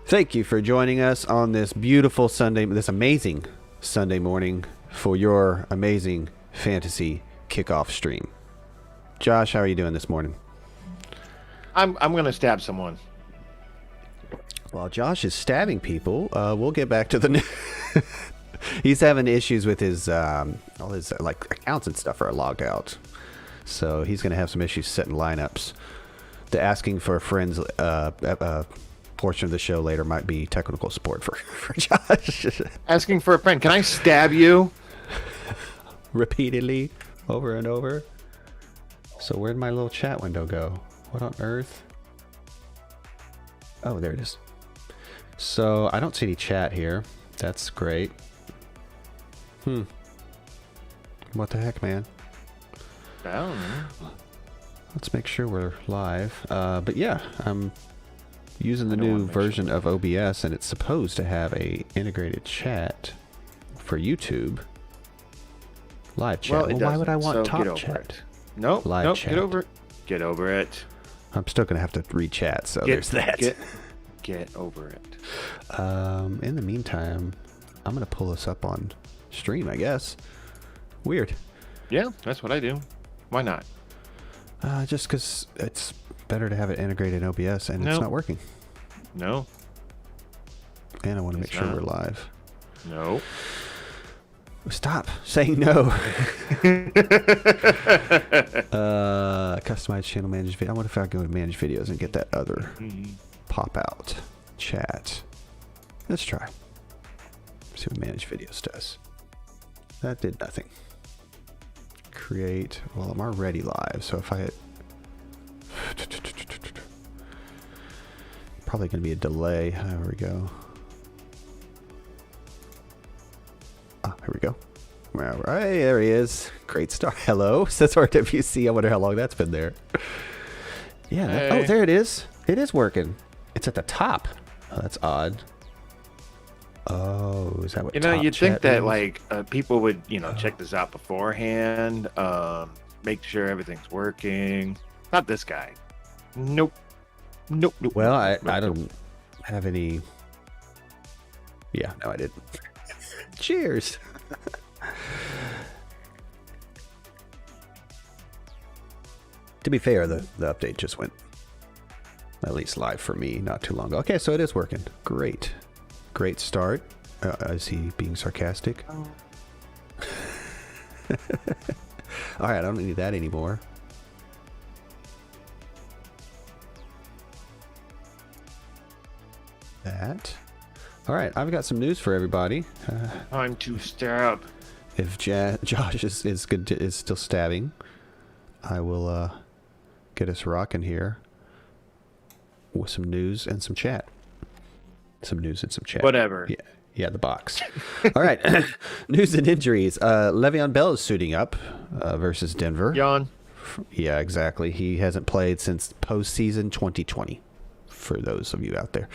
Thank you for joining us on this beautiful Sunday, this amazing Sunday morning for your amazing fantasy kickoff stream. Josh, how are you doing this morning? I'm gonna stab someone. While Josh is stabbing people, we'll get back to the news. He's having issues with his all his accounts and stuff are logged out, so he's gonna have some issues setting lineups. The asking for a friend's portion of the show later might be technical support for Josh. Asking for a friend. Can I stab you? Repeatedly, over and over. So where'd my little chat window go? What on earth? Oh, there it is. So I don't see any chat here. That's great. What the heck, man? I don't know. Let's make sure we're live. But yeah, I'm using the new version of OBS, and it's supposed to have a integrated chat for YouTube. Live chat. Well, why would I want top chat? Nope. Live chat. Get over it. Get over it. I'm still gonna have to re-chat, so there's that. Get over it. In the meantime, I'm gonna pull this up on stream, I guess. Weird. Yeah, that's what I do. Why not? Just because it's better to have it integrated in OBS, and it's not working. No. And I want to make sure we're live. No. Stop saying no. Customized channel manage video. I wonder if I go to manage videos and get that other pop out chat. Let's try. See what manage videos does. That did nothing. Create. Well, I'm already live, so if I hit. Probably going to be a delay. There we go. Here we go. All right, there he is. Great start. Hello, says RWC. I wonder how long that's been there. Yeah. Hey. Oh, there it is. It is working. It's at the top. Oh, that's odd. Oh, is that what? You'd think that means? people would, check this out beforehand, make sure everything's working. Not this guy. Nope. Well, I don't have any. Yeah, no, I didn't. Cheers. To be fair, the update just went at least live for me not too long ago. Okay, so it is working. Great start. Is he being sarcastic? Oh. All right, I don't need that anymore. That. All right, I've got some news for everybody. Time to stab. If Josh is still stabbing, I will get us rocking here with some news and some chat. Whatever. Yeah, the box. All right, news and injuries. Le'Veon Bell is suiting up versus Denver. Yawn. Yeah, exactly. He hasn't played since postseason 2020. For those of you out there,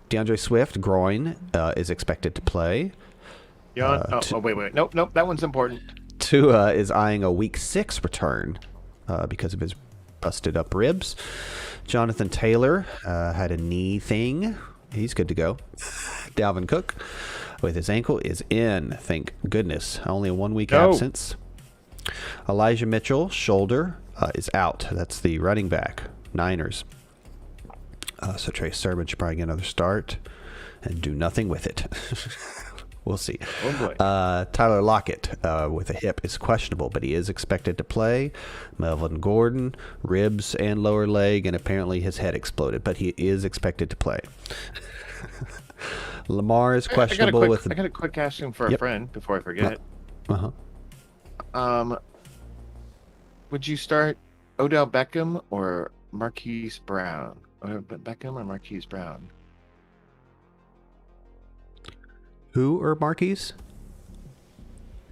DeAndre Swift groin is expected to play. Yawn. Wait. Nope. That one's important. Tua is eyeing a Week 6 return because of his busted up ribs. Jonathan Taylor had a knee thing. He's good to go. Dalvin Cook with his ankle is in. Thank goodness. Only a 1 week absence. Elijah Mitchell shoulder is out. That's the running back. Niners. So Trey Sermon should probably get another start and do nothing with it. We'll see. Oh boy. Tyler Lockett with a hip is questionable, but he is expected to play. Melvin Gordon, ribs and lower leg, and apparently his head exploded, but he is expected to play. Lamar is questionable I got a quick question for a friend before I forget. Would you start Odell Beckham or Marquise Brown? Beckham or Marquise Brown? Who or Marquise?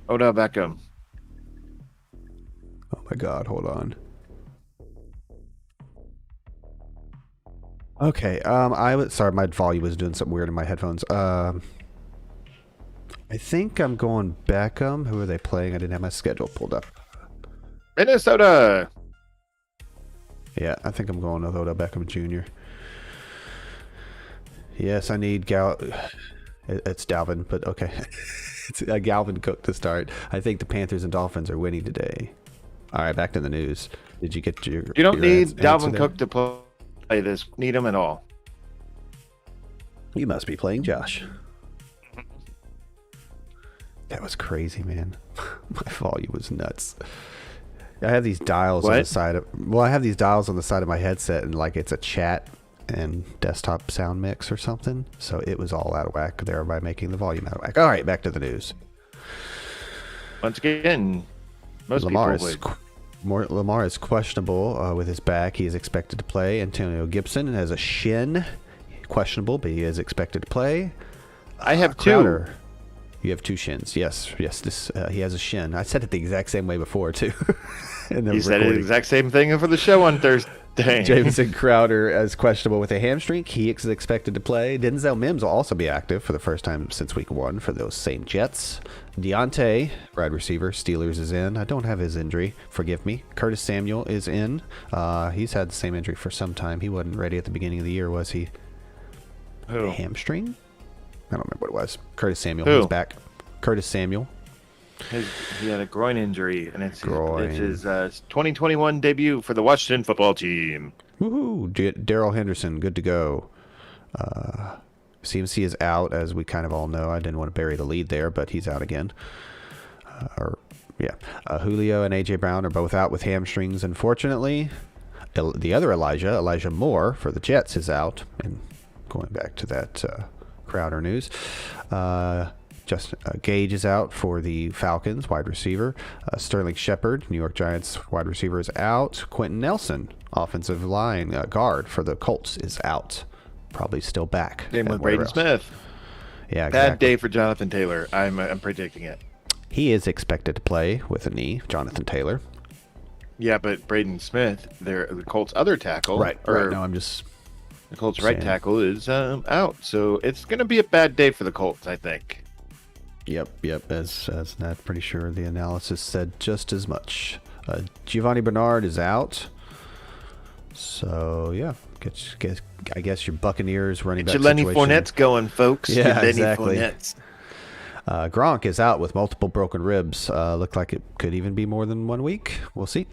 Odell Beckham. Oh my God! Hold on. Okay. Sorry, my volume was doing something weird in my headphones. I think I'm going Beckham. Who are they playing? I didn't have my schedule pulled up. Minnesota. Yeah, I think I'm going with Odell Beckham Jr. Yes, I need It's Dalvin, but okay. It's Galvin Cook to start. I think the Panthers and Dolphins are winning today. All right, back to the news. Did you get your? You don't your need answer Dalvin there? Cook to play this. Need him at all. You must be playing Josh. That was crazy, man. My volume was nuts. I have these dials on the side of. Well, I have these dials on the side of my headset, and like it's a chat and desktop sound mix or something. So it was all out of whack there by making the volume out of whack. All right, back to the news. Once again, most Lamar people would. Lamar is questionable with his back. He is expected to play. Antonio Gibson has a shin, questionable, but he is expected to play. I have two. Crowder, you have two shins. Yes. This he has a shin. I said it the exact same way before too. You said the exact same thing for the show on Thursday. Jameson Crowder as questionable with a hamstring. He is expected to play. Denzel Mims will also be active for the first time since week 1 for those same Jets. Deontay, wide receiver, Steelers is in. I don't have his injury. Forgive me. Curtis Samuel is in. He's had the same injury for some time. He wasn't ready at the beginning of the year, was he? Who? Hamstring? I don't remember what it was. Curtis Samuel. Who? He's back. Curtis Samuel. He had a groin injury, and it's his 2021 debut for the Washington football team. Woohoo! Daryl Henderson, good to go. CMC is out, as we kind of all know. I didn't want to bury the lead there, but he's out again. Julio and A.J. Brown are both out with hamstrings, unfortunately. The other Elijah Moore for the Jets is out. And going back to that Crowder news. Gage is out for the Falcons, wide receiver. Sterling Shepard, New York Giants wide receiver, is out. Quentin Nelson, offensive line guard for the Colts, is out. Probably still back. Same with Braden Smith. Yeah, exactly. Bad day for Jonathan Taylor. I'm predicting it. He is expected to play with a knee, Jonathan Taylor. Yeah, but Braden Smith, the Colts' other tackle, Right. No, I'm just. The Colts' right tackle is out, so it's going to be a bad day for the Colts, I think. Yep. As Nat, pretty sure the analysis said just as much. Giovanni Bernard is out. So, yeah. I guess your Buccaneers running back situation. Get your Lenny Fournette's going, folks. Yeah, Lenny exactly. Fournette's. Gronk is out with multiple broken ribs. Looked like it could even be more than 1 week. We'll see.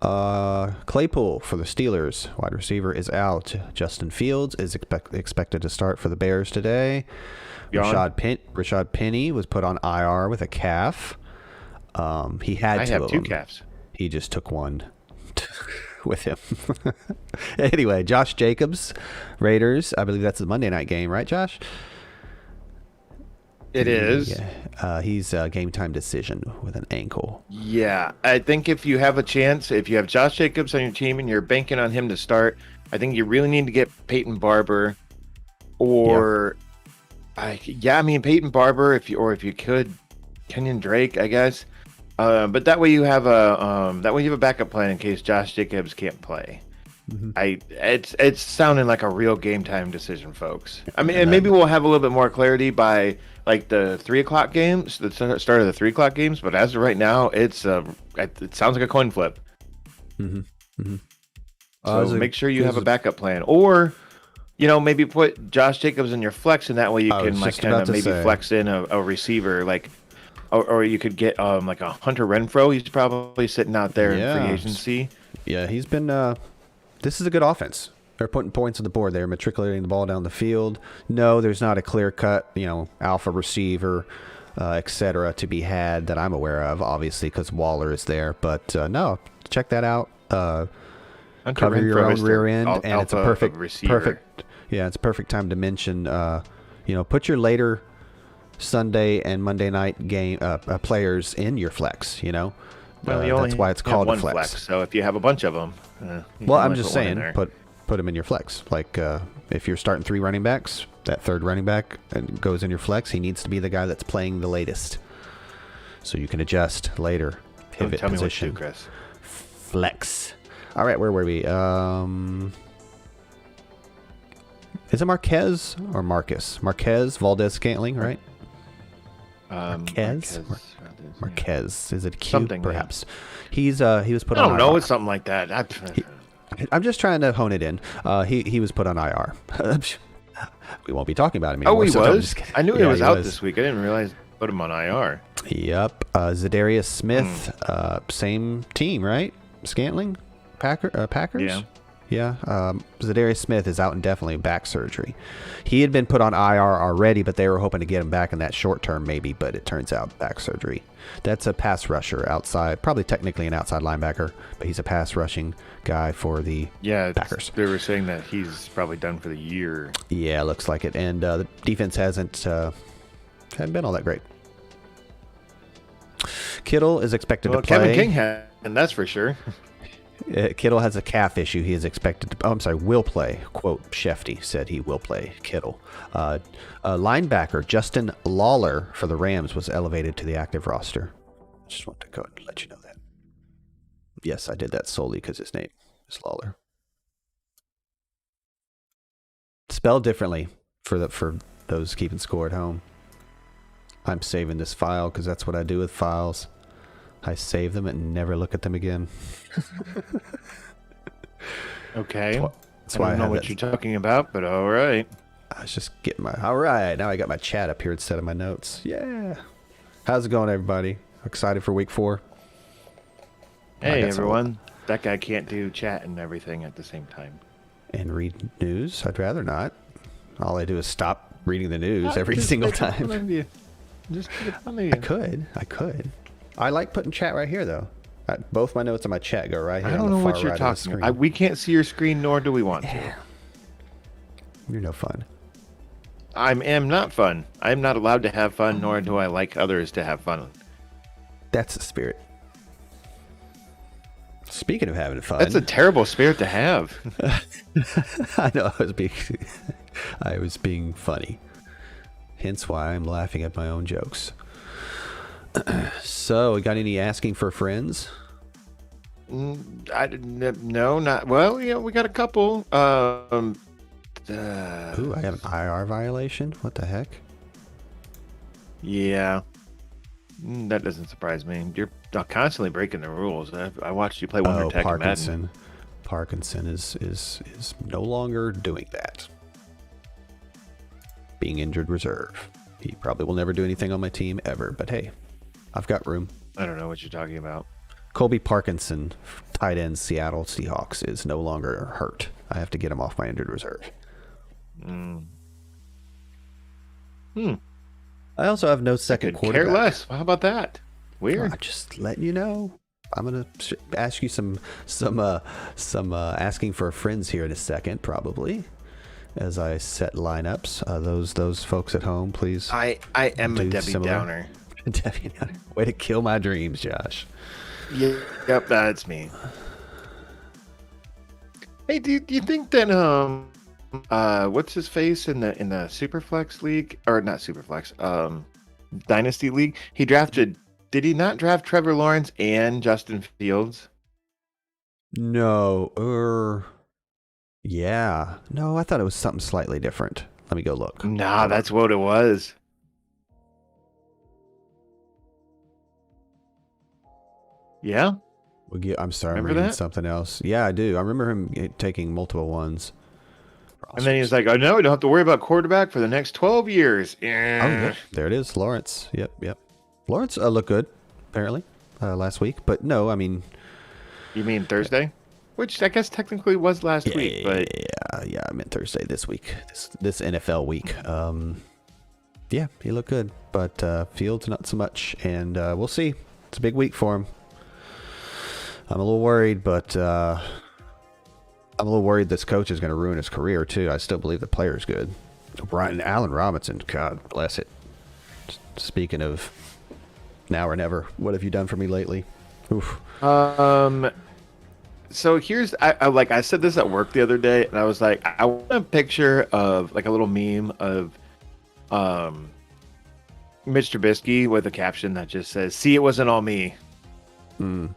Claypool for the Steelers, wide receiver, is out. Justin Fields is expected to start for the Bears today. Rashad Penny was put on IR with a calf. He had I two have of two them. calves. He just took one with him. Anyway, Josh Jacobs, Raiders. I believe that's the Monday night game, right, Josh? It is. Yeah. He's a game time decision with an ankle. Yeah, I think if you have a chance, if you have Josh Jacobs on your team and you're banking on him to start, I think you really need to get Peyton Barber or... Yeah. Peyton Barber, if you could, Kenyon Drake, I guess. But that way you have a backup plan in case Josh Jacobs can't play. Mm-hmm. It's sounding like a real game time decision, folks. And maybe we'll have a little bit more clarity by like the 3:00 games, the start of the 3:00 games. But as of right now, it sounds like a coin flip. Mm-hmm. Mm-hmm. So make sure you have a backup plan, or maybe put Josh Jacobs in your flex, and that way you can flex in a receiver, or you could get like a Hunter Renfrow. He's probably sitting out there in free agency. Yeah, he's been. This is a good offense. They're putting points on the board. They're matriculating the ball down the field. No, there's not a clear cut, alpha receiver, etc. to be had that I'm aware of. Obviously, because Waller is there. But no, check that out. Cover your own rear end, and it's a perfect receiver. Yeah, it's a perfect time to mention. Put your later Sunday and Monday night game players in your flex. Well, that's why it's called a flex. So if you have a bunch of them, I'm just saying, put them in your flex. Like if you're starting 3 running backs, that third running back goes in your flex. He needs to be the guy that's playing the latest, so you can adjust later. Pivot tell position. Me what to do, Chris. Flex. All right, where were we? Is it Marquez or Marcus? Marquez Valdez-Scantling, right? Marquez. Is it a Q? Something, perhaps. Yeah. He was put on IR. I don't know. It's something like that. I'm just trying to hone it in. He was put on IR. We won't be talking about him Oh, anymore. he so no, I'm was? just kidding. I knew he Yeah, was out this week. I didn't realize put him on IR. Yep. Zadarius Smith, same team, right? Scantling, Packers. Yeah. Yeah. Zadarius Smith is out indefinitely with back surgery. He had been put on IR already, but they were hoping to get him back in that short term, maybe. But it turns out back surgery. That's a pass rusher outside, probably technically an outside linebacker, but he's a pass rushing guy for the Packers. They were saying that he's probably done for the year. Yeah, looks like it. And the defense hasn't been all that great. Kittle is expected to play. Kevin King had, and that's for sure. Kittle has a calf issue. He is expected to. Will play. Quote: Shefty said he will play. Kittle. Linebacker Justin Lawler for the Rams was elevated to the active roster. Just want to go ahead and let you know that. Yes, I did that solely because his name is Lawler. Spelled differently for those keeping score at home. I'm saving this file because that's what I do with files. I save them and never look at them again. Okay. That's why I don't know what you're talking about, but all right. I was just getting all right. Now I got my chat up here instead of my notes. Yeah. How's it going, everybody? Excited for week 4? Hey, everyone. That guy can't do chat and everything at the same time. And read news? I'd rather not. All I do is stop reading the news every single time. Just I could. I like putting chat right here, though. Both my notes and my chat go right here. I don't know what you're talking about. We can't see your screen, nor do we want to. You're no fun. I am not fun. I'm not allowed to have fun, nor do I like others to have fun. That's the spirit. Speaking of having fun, that's a terrible spirit to have. I know I was being funny. Hence why I'm laughing at my own jokes. So, got any asking for friends? No, not well. Yeah, we got a couple. Ooh, I have an IR violation. What the heck? Yeah, that doesn't surprise me. You're constantly breaking the rules. I watched you play Wonder Tech Parkinson. Madden. Parkinson is no longer doing that. Being injured reserve. He probably will never do anything on my team ever, but hey, I've got room. I don't know what you're talking about. Colby Parkinson, tight end, Seattle Seahawks, is no longer hurt. I have to get him off my injured reserve. I also have no second quarterback. Care less. How about that? Weird. I'm just letting you know. I'm gonna ask you some asking for friends here in a second, probably. As I set lineups, those folks at home, please. I am a Debbie Downer. Debbie Downer. Way to kill my dreams, Josh. Yep, that's me. Hey, do you think that what's his face in the Superflex league, or not Superflex, Dynasty league? Did he not draft Trevor Lawrence and Justin Fields? No, yeah. No, I thought it was something slightly different. Let me go look. Nah, that's what it was. Yeah? I'm sorry, Remember I'm reading that? something else. Yeah, I do. I remember him taking multiple ones. And then he's like, oh, no, we don't have to worry about quarterback for the next 12 years. Yeah. Oh, yeah. There it is, Lawrence. Yep. Lawrence looked good, apparently, last week. But no, I mean... You mean Thursday? Which I guess technically was last week, but... Yeah, I meant Thursday this week. This NFL week. Yeah, he looked good. But Fields, not so much. And we'll see. It's a big week for him. I'm a little worried, but I'm a little worried this coach is going to ruin his career, too. I still believe the player's good. Allen Robinson, God bless it. Speaking of now or never, what have you done for me lately? Oof. So here's, I said this at work the other day, and I was like, I want a picture of, like, a little meme of Mitch Trubisky with a caption that just says, "See, it wasn't all me." You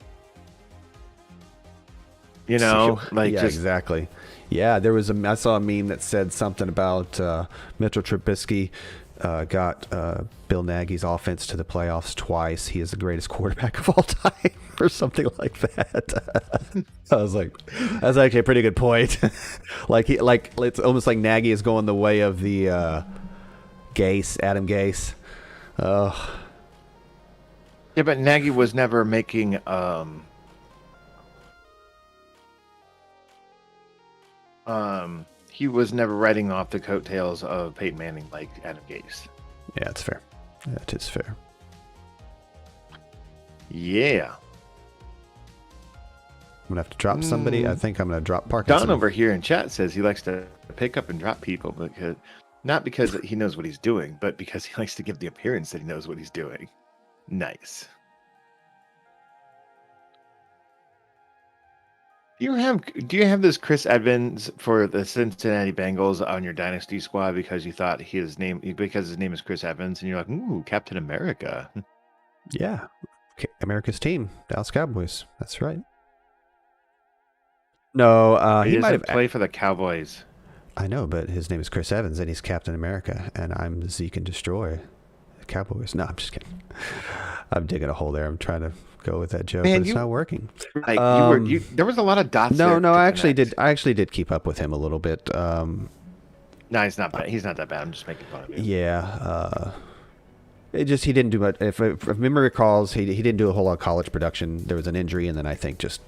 know, like, yeah, just... exactly. Yeah, I saw a meme that said something about Mitchell Trubisky got Bill Nagy's offense to the playoffs twice. He is the greatest quarterback of all time, or something like that. I was like, that's actually a pretty good point. like it's almost like Nagy is going the way of the Adam Gase. Oh. Yeah, but Nagy was never making he was never riding off the coattails of Peyton Manning like Adam Gase. Yeah, it's fair. That is fair. Yeah. I'm gonna have to drop somebody. I think I'm gonna drop Parkinson. Don over here in chat says he likes to pick up and drop people because not because he knows what he's doing, but because he likes to give the appearance that he knows what he's doing. Nice. Do you have this Chris Evans for the Cincinnati Bengals on your dynasty squad because you thought his name is Chris Evans and you're like, ooh, Captain America. Yeah. America's team, Dallas Cowboys. That's right. No, he might have play for the Cowboys. I know, but his name is Chris Evans and he's Captain America and I'm Zeke and Destroy the Cowboys. No, I'm just kidding. I'm digging a hole there. I'm trying to go with that joke, but it's not working. Like there was a lot of dots. No, I actually did keep up with him a little bit. No, he's not bad. He's not that bad. I'm just making fun of him. Yeah. He didn't do much. If memory recalls, he didn't do a whole lot of college production. There was an injury, and then I think just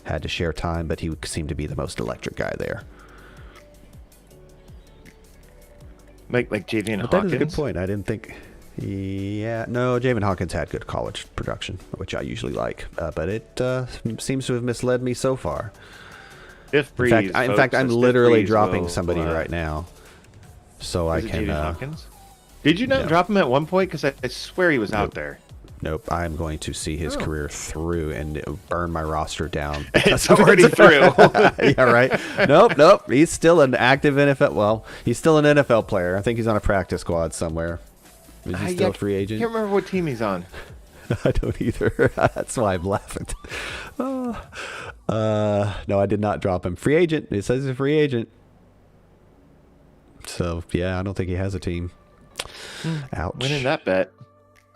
had to share time. But he seemed to be the most electric guy there. Like Javian Hawkins. That is a good point. I didn't think. Yeah, no, Jamin Hawkins had good college production, which I usually like, but it seems to have misled me so far. In fact, I'm literally dropping somebody right now, so I can. Jamin Hawkins? Did you not drop him at one point? Because I swear he was out there. Nope, I'm going to see his career through and burn my roster down. It's already through. Yeah, right. Nope. He's still an active NFL. Well, he's still an NFL player. I think he's on a practice squad somewhere. Is he still a free agent? I can't remember what team he's on. I don't either. That's why I'm laughing. No, I did not drop him. Free agent. It says he's a free agent. So, yeah, I don't think he has a team. Ouch. Winning that bet.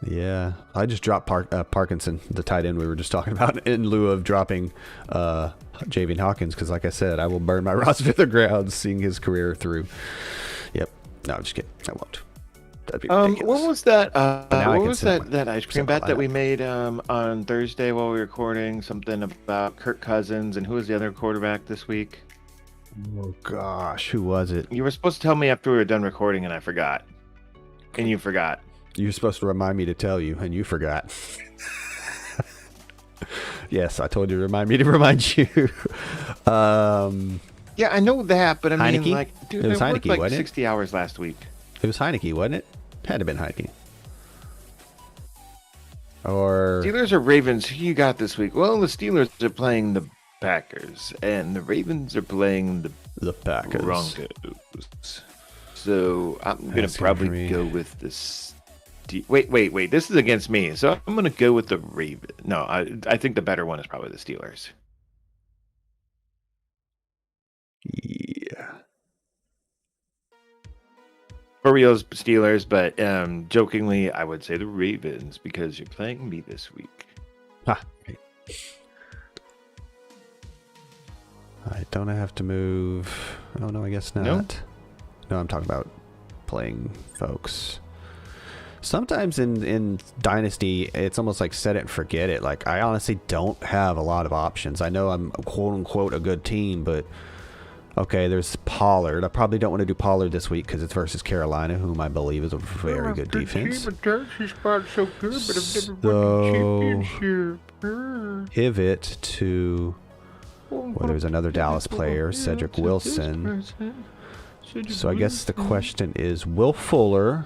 Yeah. I just dropped Parkinson, the tight end we were just talking about, in lieu of dropping Javian Hawkins, because like I said, I will burn my roster to the ground seeing his career through. Yep. No, I'm just kidding. I won't. That'd be ridiculous. What was that? What was that ice cream bet that we made on Thursday while we were recording? Something about Kirk Cousins and who was the other quarterback this week? Oh gosh, who was it? You were supposed to tell me after we were done recording, and I forgot. And you forgot. You were supposed to remind me to tell you, and you forgot. Yes, I told you to remind me to remind you. Yeah, I know that, but I mean, Heineke? like, dude, It was I worked Heineke, like wasn't it? 60 hours last week. It was Heineke, wasn't it? Had to have been Heineke. Or Steelers or Ravens? Who you got this week? Well, the Steelers are playing the Packers, and the Ravens are playing the Packers. Broncos. So I'm gonna probably go with this. Wait. This is against me, so I'm gonna go with the Ravens. No, I think the better one is probably the Steelers. Yeah. For reals, Steelers, but jokingly, I would say the Ravens because you're playing me this week. Okay. Don't I have to move? Oh, no, I guess not. No, I'm talking about playing folks. Sometimes in Dynasty, it's almost like set it and forget it. Like, I honestly don't have a lot of options. I know I'm quote-unquote a good team, but... Okay, there's Pollard. I probably don't want to do Pollard this week because it's versus Carolina, whom I believe is a very good defense. So, pivot to... Well, there's another Dallas player, Cedric Wilson. So I guess the question is Will Fuller,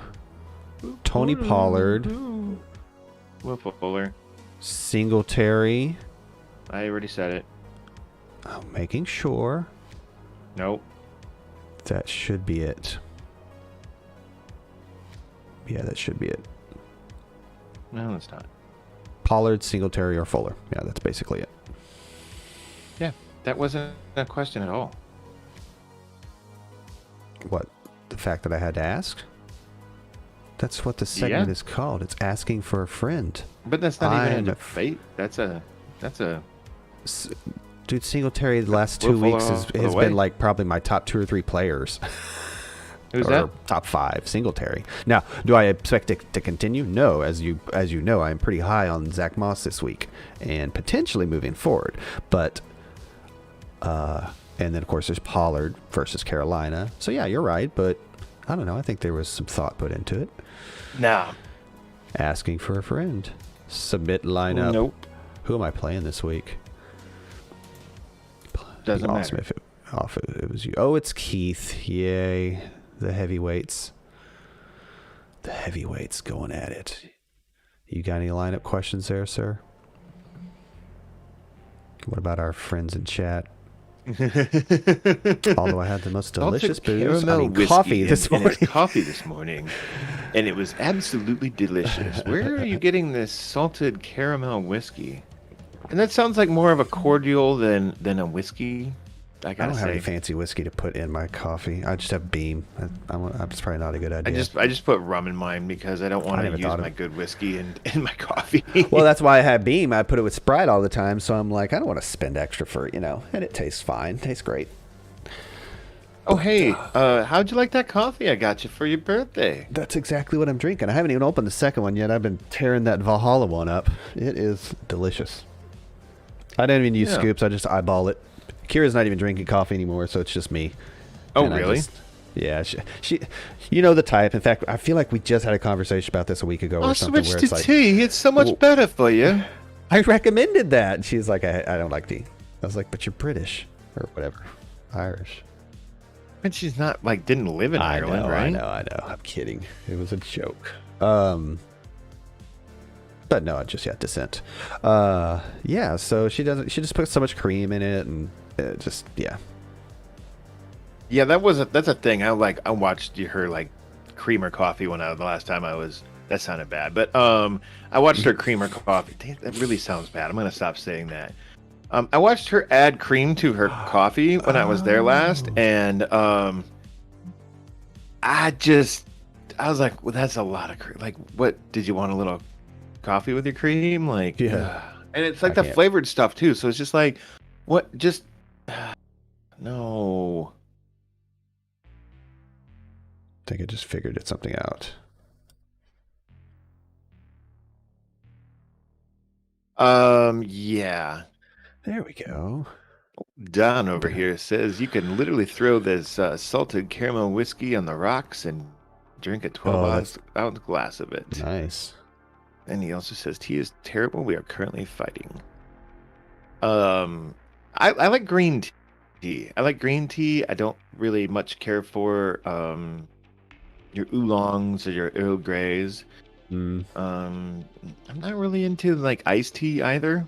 Tony Pollard, Will Fuller, Singletary. I already said it. I'm making sure. Nope. That should be it. Yeah, that should be it. No, it's not. Pollard, Singletary, or Fuller. Yeah, that's basically it. Yeah, that wasn't a question at all. What? The fact that I had to ask? That's what the segment is called. It's asking for a friend. But that's not even a debate. That's That's a Dude, Singletary the last 2 Willful weeks has away. been like probably my top 2 or 3 players. Who's or that? top 5, Singletary. Now, do I expect it to continue? No, as you know, I'm pretty high on Zach Moss this week and potentially moving forward. But and then of course there's Pollard versus Carolina. So yeah, you're right, but I don't know. I think there was some thought put into it. Nah. Asking for a friend. Submit lineup. Nope. Who am I playing this week? Doesn't Awesome matter. if it was you. Oh, it's Keith. Yay. The heavyweights. The heavyweights going at it. You got any lineup questions there, sir? What about our friends in chat? Although I had the most delicious booze. I mean, coffee this morning. It's coffee this morning. And it was absolutely delicious. Where are you getting this salted caramel whiskey? And that sounds like more of a cordial than a whiskey. I I gotta don't have any say. fancy whiskey to put in my coffee. I just have Beam. It's probably not a good I idea. just put rum in mine because I don't want to never use thought of my it. good whiskey in my coffee. Well, that's why I have Beam. I put it with Sprite all the time, so I'm like, I don't want to spend extra for, and it tastes fine. Tastes great. Oh, hey, how'd you like that coffee I got you for your birthday? That's exactly what I'm drinking. I haven't even opened the second one yet. I've been tearing that Valhalla one up. It is delicious. I don't even use Yeah. scoops. I just eyeball it. Kira's not even drinking coffee anymore, so it's just me. Oh, And I really? Yeah, she, you know the type. In fact, I feel like we just had a conversation about this a week ago or I'll something. switch Where to it's like, tea. It's so much Well- better for you. I recommended that. And she's like, I don't like tea. I was like, but you're British or whatever, Irish. And she's not didn't live in Ireland, right? I know. I'm kidding. It was a joke. But no, just descent. Yeah. So she doesn't. She just puts so much cream in it, and yeah. Yeah, that's a thing. I watched her creamer coffee when the last time I was. That sounded bad, but I watched her creamer coffee. Damn, that really sounds bad. I'm gonna stop saying that. I watched her add cream to her coffee when I was there last, and I was like, well, that's a lot of cream. Like, what did you want a little coffee with your cream? Like, Yeah. and it's like I the can't. flavored stuff too. So it's just like, what? Just no. I think I just figured something out. Yeah. There we go. Don over here says you can literally throw this salted caramel whiskey on the rocks and drink a 12-ounce glass of it. Nice. And he also says tea is terrible. We are currently fighting. I like green tea. I like green tea. I don't really much care for your oolongs or your Earl Greys. Mm. I'm not really into iced tea either.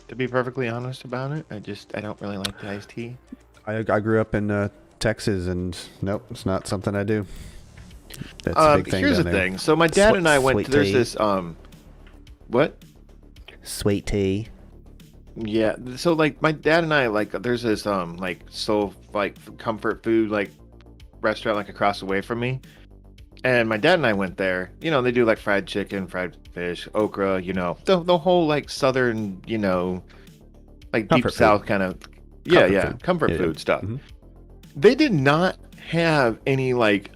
To be perfectly honest about it, I don't really like the iced tea. I grew up in Texas, and nope, it's not something I do. That's a big thing. Here's the down there. thing. So my dad and I went. Sweet There's tea. this what? Sweet tea. Yeah. So my dad and I there's this comfort food restaurant across the way from me. And my dad and I went there. They do fried chicken, fried fish, okra, the whole southern, deep Comfort south food. kind of comfort Yeah. food stuff. Mhm. They did not have any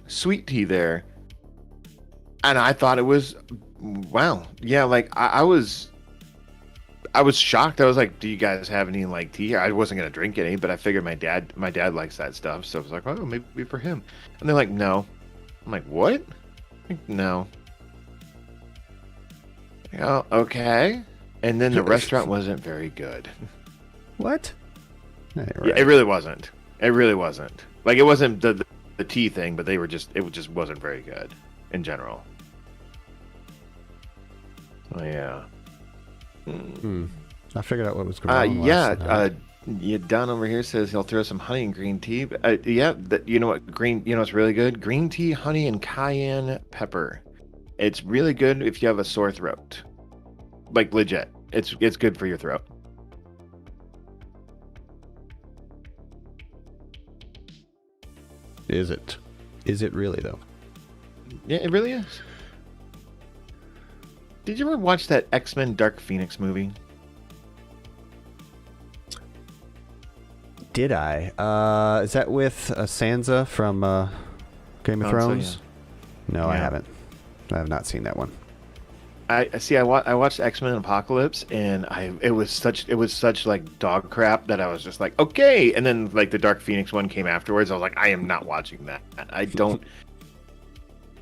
sweet tea there. And I thought it was wow. Yeah, I was shocked. I was like, "Do you guys have any tea?" I wasn't gonna drink any, but I figured my dad likes that stuff, so I was like, "Oh, maybe for him." And they're like, "No." I'm like, "What?" No. Oh, okay. And then the restaurant wasn't very good. What? Yeah, Yeah, right. it really wasn't. It really wasn't. It wasn't the tea thing, but it just wasn't very good in general. Oh yeah. I figured out what was going on. Yeah. last night. Yeah. Don over here says he'll throw some honey and green tea. Yeah. You know what? It's really good. Green tea, honey, and cayenne pepper. It's really good if you have a sore throat. Legit. It's good for your throat. Is it? Is it really though? Yeah, it really is. Did you ever watch that X-Men Dark Phoenix movie? Did I? Is that with Sansa from Game of Sansa, Thrones? No, I Yeah. haven't. I have not seen that one. I see. I watched X-Men Apocalypse, and it was such like dog crap that I was just like, okay. And then like the Dark Phoenix one came afterwards. I was like, I am not watching that. I don't.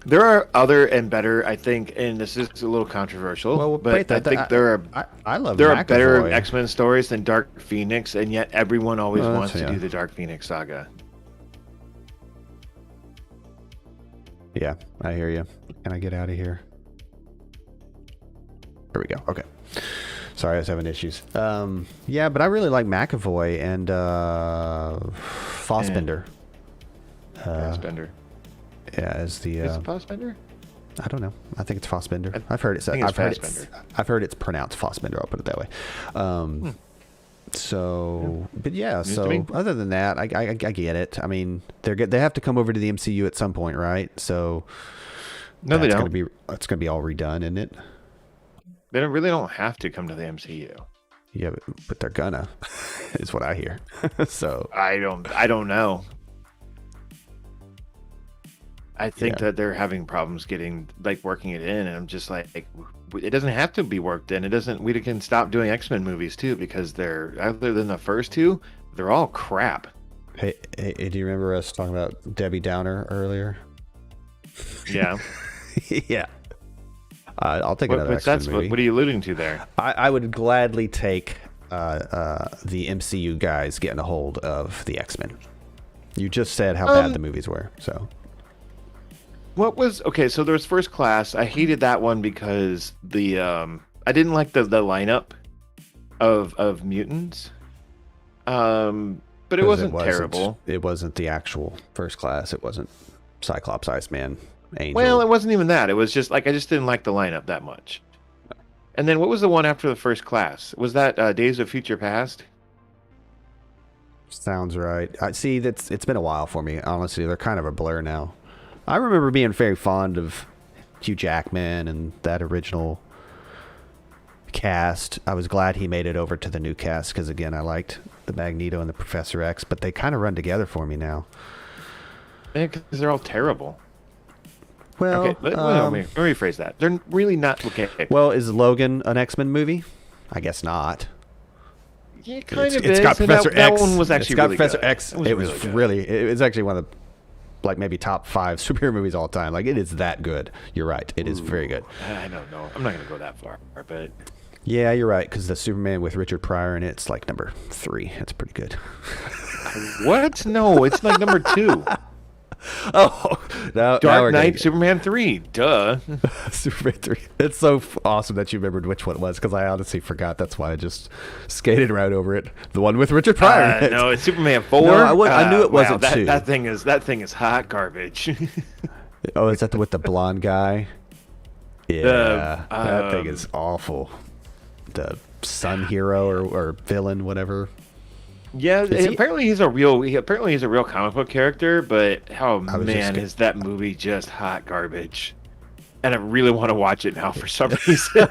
There are other and better, I think, and this is a little controversial, Well, but wait, I think there are I love there are better McAvoy. X-Men stories than Dark Phoenix, and yet everyone always Well, wants to yeah. do the Dark Phoenix saga. Yeah, I hear you. Can I get out of here? There we go. Okay. Sorry, I was having issues. Yeah, but I really like McAvoy and Fassbender. Fassbender. Yeah, as the Is it Fassbender? I don't know. I think it's Fassbender. I I've heard it said. think it's I've heard it's pronounced Fassbender. I'll put it that way. So, but yeah. News to So me. other than that, I get it. I mean, they have to come over to the MCU at some point, right? So No, they that's don't. It's gonna be all redone, isn't it? They really don't have to come to the MCU. Yeah, but they're gonna, is what I hear. So I don't know. I think Yeah. that they're having problems getting like working it in, and I'm just like, it doesn't have to be worked in. It doesn't. We can stop doing X-Men movies too, because they're, other than the first two, they're all crap. hey, do you remember us talking about Debbie Downer earlier? Yeah. Yeah. I'll take another What's X-Men movie. what are you alluding to there? I would gladly take the MCU guys getting a hold of the X-Men. You just said how bad the movies were, so. What was okay? So there was First Class. I hated that one because I didn't like the lineup of mutants. But it wasn't terrible. It wasn't the actual First Class. It wasn't Cyclops, Iceman, Angel. Well, it wasn't even that. It was just like I just didn't like the lineup that much. And then what was the one after the First Class? Was that Days of Future Past? Sounds right. I see. It's been a while for me. Honestly, they're kind of a blur now. I remember being very fond of Hugh Jackman and that original cast. I was glad he made it over to the new cast because, again, I liked the Magneto and the Professor X, but they kind of run together for me now. Yeah, because they're all terrible. Well, Okay, let me rephrase that. They're really not okay. well, is Logan an X-Men movie? I guess not. Yeah, it kind of It's is. got and Professor that X. one was actually it's got really Professor good. X. It was really good. It was actually one of the, like, maybe top 5 superhero movies all time. Like, it is that good. You're right. It is very good. I don't know. I'm not gonna go that far, but Yeah, you're right. Because the Superman with Richard Pryor in it's like number 3. It's pretty good. what? No, it's like number 2. Oh, now we're Dark gonna Knight, get- Superman 3. Duh. Superman 3. It's so awesome that you remembered which one it was, because I honestly forgot. That's why I just skated right over it. The one with Richard Pryor. in it. No, it's Superman 4. No, I knew it wasn't wow, 2. that thing is hot garbage. Oh, is that with the blonde guy? Yeah, that thing is awful. The sun hero or villain, whatever. Yeah, Is he- apparently he's a real comic book character, but oh was just man, gonna- is that movie just hot garbage? And I really want to watch it now for some reason.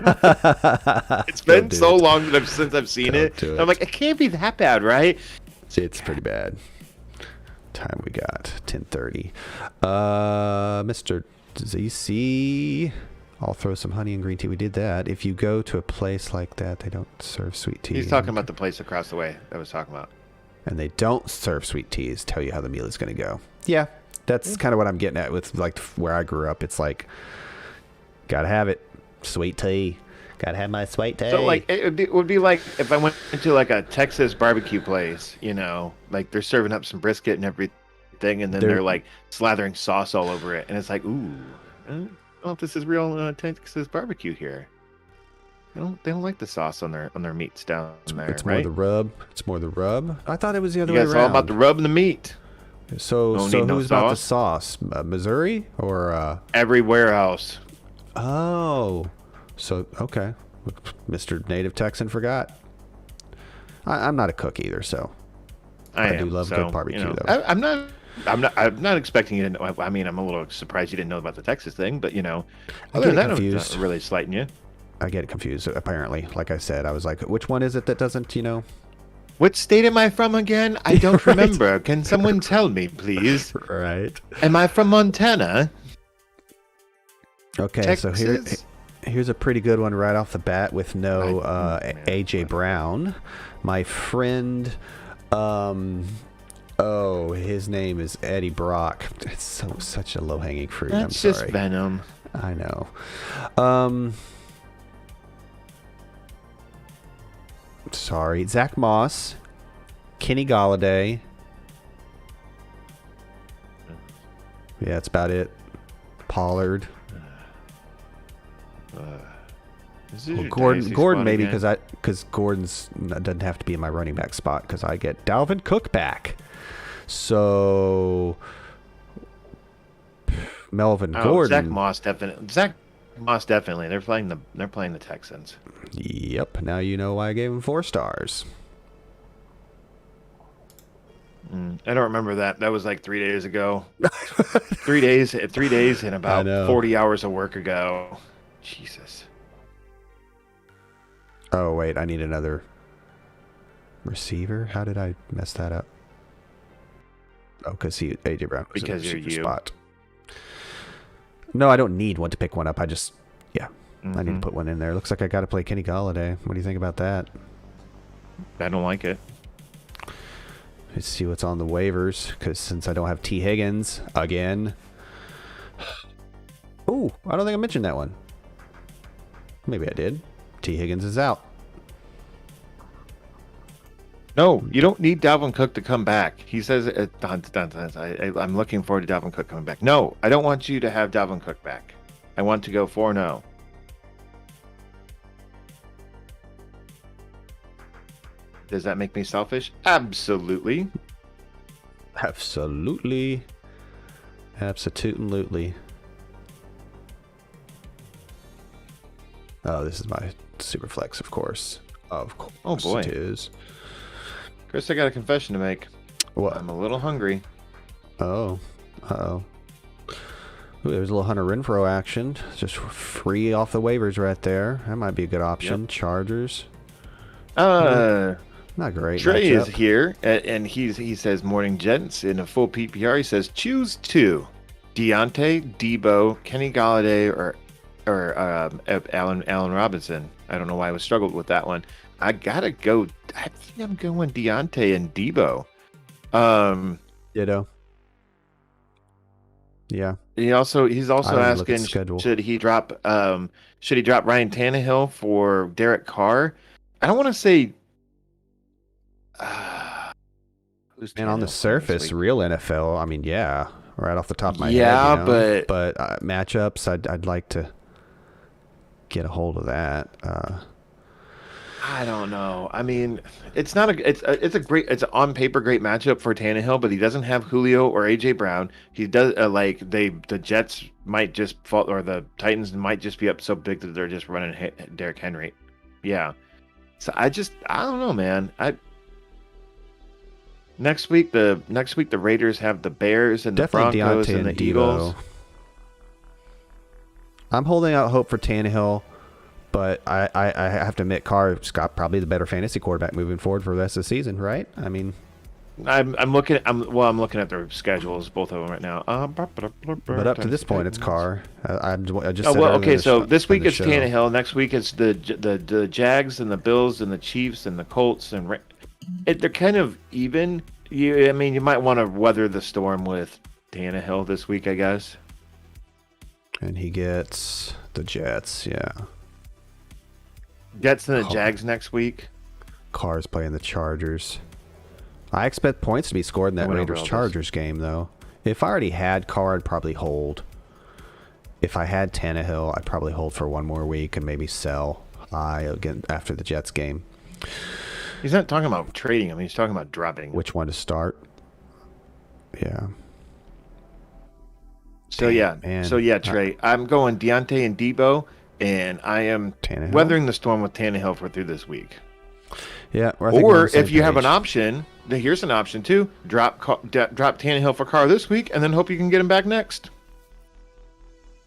It's been do so it. long since I've seen Don't it. do I'm it. like, it can't be that bad, right? It's pretty bad. Time we got 10:30. Mr. ZC, I'll throw some honey and green tea. We did that. If you go to a place like that, they don't serve sweet tea. He's talking about the place across the way I was talking about. And they don't serve sweet teas. Tell you how the meal is going to go. Yeah, that's kind of what I'm getting at with like where I grew up. It's like, gotta have it, sweet tea. Gotta have my sweet tea. So like it would be like if I went into like a Texas barbecue place, you know, like they're serving up some brisket and everything, and then they're like slathering sauce all over it, and it's like, ooh, I don't know if this is real Texas barbecue here. They don't like the sauce on their meats down there. It's more right? the rub. It's more the rub. I thought it was the other You way guys around. all about the rub and the meat. So Don't need no who's about the sauce? sauce? Missouri or? Every warehouse. Oh, so okay. Mr. Native Texan forgot. I'm not a cook either, so I do love good barbecue, though. I'm not expecting you to know. I mean, I'm a little surprised you didn't know about the Texas thing, but you know, I other get than that, I'm confused. not really slighting you. I get it confused. Apparently, like I said, I was like, which one is it that doesn't? What state am I from again? I don't Right. remember. Can someone tell me, please? Right. Am I from Montana? Okay, Texas? so here's a pretty good one right off the bat with no AJ Brown. My friend, his name is Eddie Brock. It's such a low-hanging fruit. That's I'm sorry. just Venom. I know. Sorry. Zach Moss, Kenny Galladay. Yeah, that's about it. Pollard. Well, Gordon maybe because Gordon's doesn't have to be in my running back spot because I get Dalvin Cook back. So Melvin Gordon. Zach Moss definitely. They're playing the Texans. Yep. Now you know why I gave him 4 stars. I don't remember that. That was like 3 days ago. 3 days and about 40 hours of work ago. Jesus. Oh, wait. I need another receiver. How did I mess that up? Oh, because AJ Brown was in the receiver spot. No, I don't need one to pick one up. I need to put one in there. Looks like I got to play Kenny Galladay. What do you think about that? I don't like it. Let's see what's on the waivers, because since I don't have T. Higgins again. Oh, I don't think I mentioned that one. Maybe I did. T. Higgins is out. No, you don't need Dalvin Cook to come back. He says, I'm looking forward to Dalvin Cook coming back. No, I don't want you to have Dalvin Cook back. I want to go 4-0. Does that make me selfish? Absolutely. Absolutely. Absolutely. Oh, this is my super flex, of course. Of course. Oh, boy. It is. Chris, I got a confession to make. What? I'm a little hungry. Oh. Uh-oh. Ooh, there's a little Hunter Renfrow action. Just free off the waivers right there. That might be a good option. Yep. Chargers. Not great. Trey is here, and he says, morning, gents. In a full PPR, he says, choose 2. Deontay, Debo, Kenny Galladay, or Allen Robinson. I don't know why I was struggled with that one. I gotta go. I think I'm going Deontay and Debo. Ditto. Yeah. He's also asking, should he drop Ryan Tannehill for Derek Carr? I don't want to say. And on the surface, real NFL. I mean, yeah, right off the top of my head. Yeah, but matchups, I'd like to get a hold of that. I don't know. I mean, it's not it's an on paper great matchup for Tannehill, but he doesn't have Julio or AJ Brown. He does the Jets might just fall, or the Titans might just be up so big that they're just running Derrick Henry. Yeah. So I don't know, man. Next week the Raiders have the Bears and definitely the Broncos Deontay and the Debo. Eagles. I'm holding out hope for Tannehill, but I have to admit Carr's got probably the better fantasy quarterback moving forward for the rest of the season, right? I mean, I'm looking at their schedules, both of them right now. But up to this point, it's Carr. I just. Okay. So this week it's Tannehill. Next week it's the Jags and the Bills and the Chiefs and the Colts and they're kind of even. You might want to weather the storm with Tannehill this week, I guess. And he gets the Jets, yeah. Jets and the Jags next week. Carr's playing the Chargers. I expect points to be scored in that Raiders-Chargers game, though. If I already had Carr, I'd probably hold. If I had Tannehill, I'd probably hold for one more week and maybe sell high again after the Jets game. He's not talking about trading him. He's talking about dropping. Which one to start? Yeah. Trey, I'm going Deontay and Debo, and I am weathering the storm with Tannehill through this week. Yeah. Or if you have an option, here's an option too: drop Tannehill for Carr this week, and then hope you can get him back next.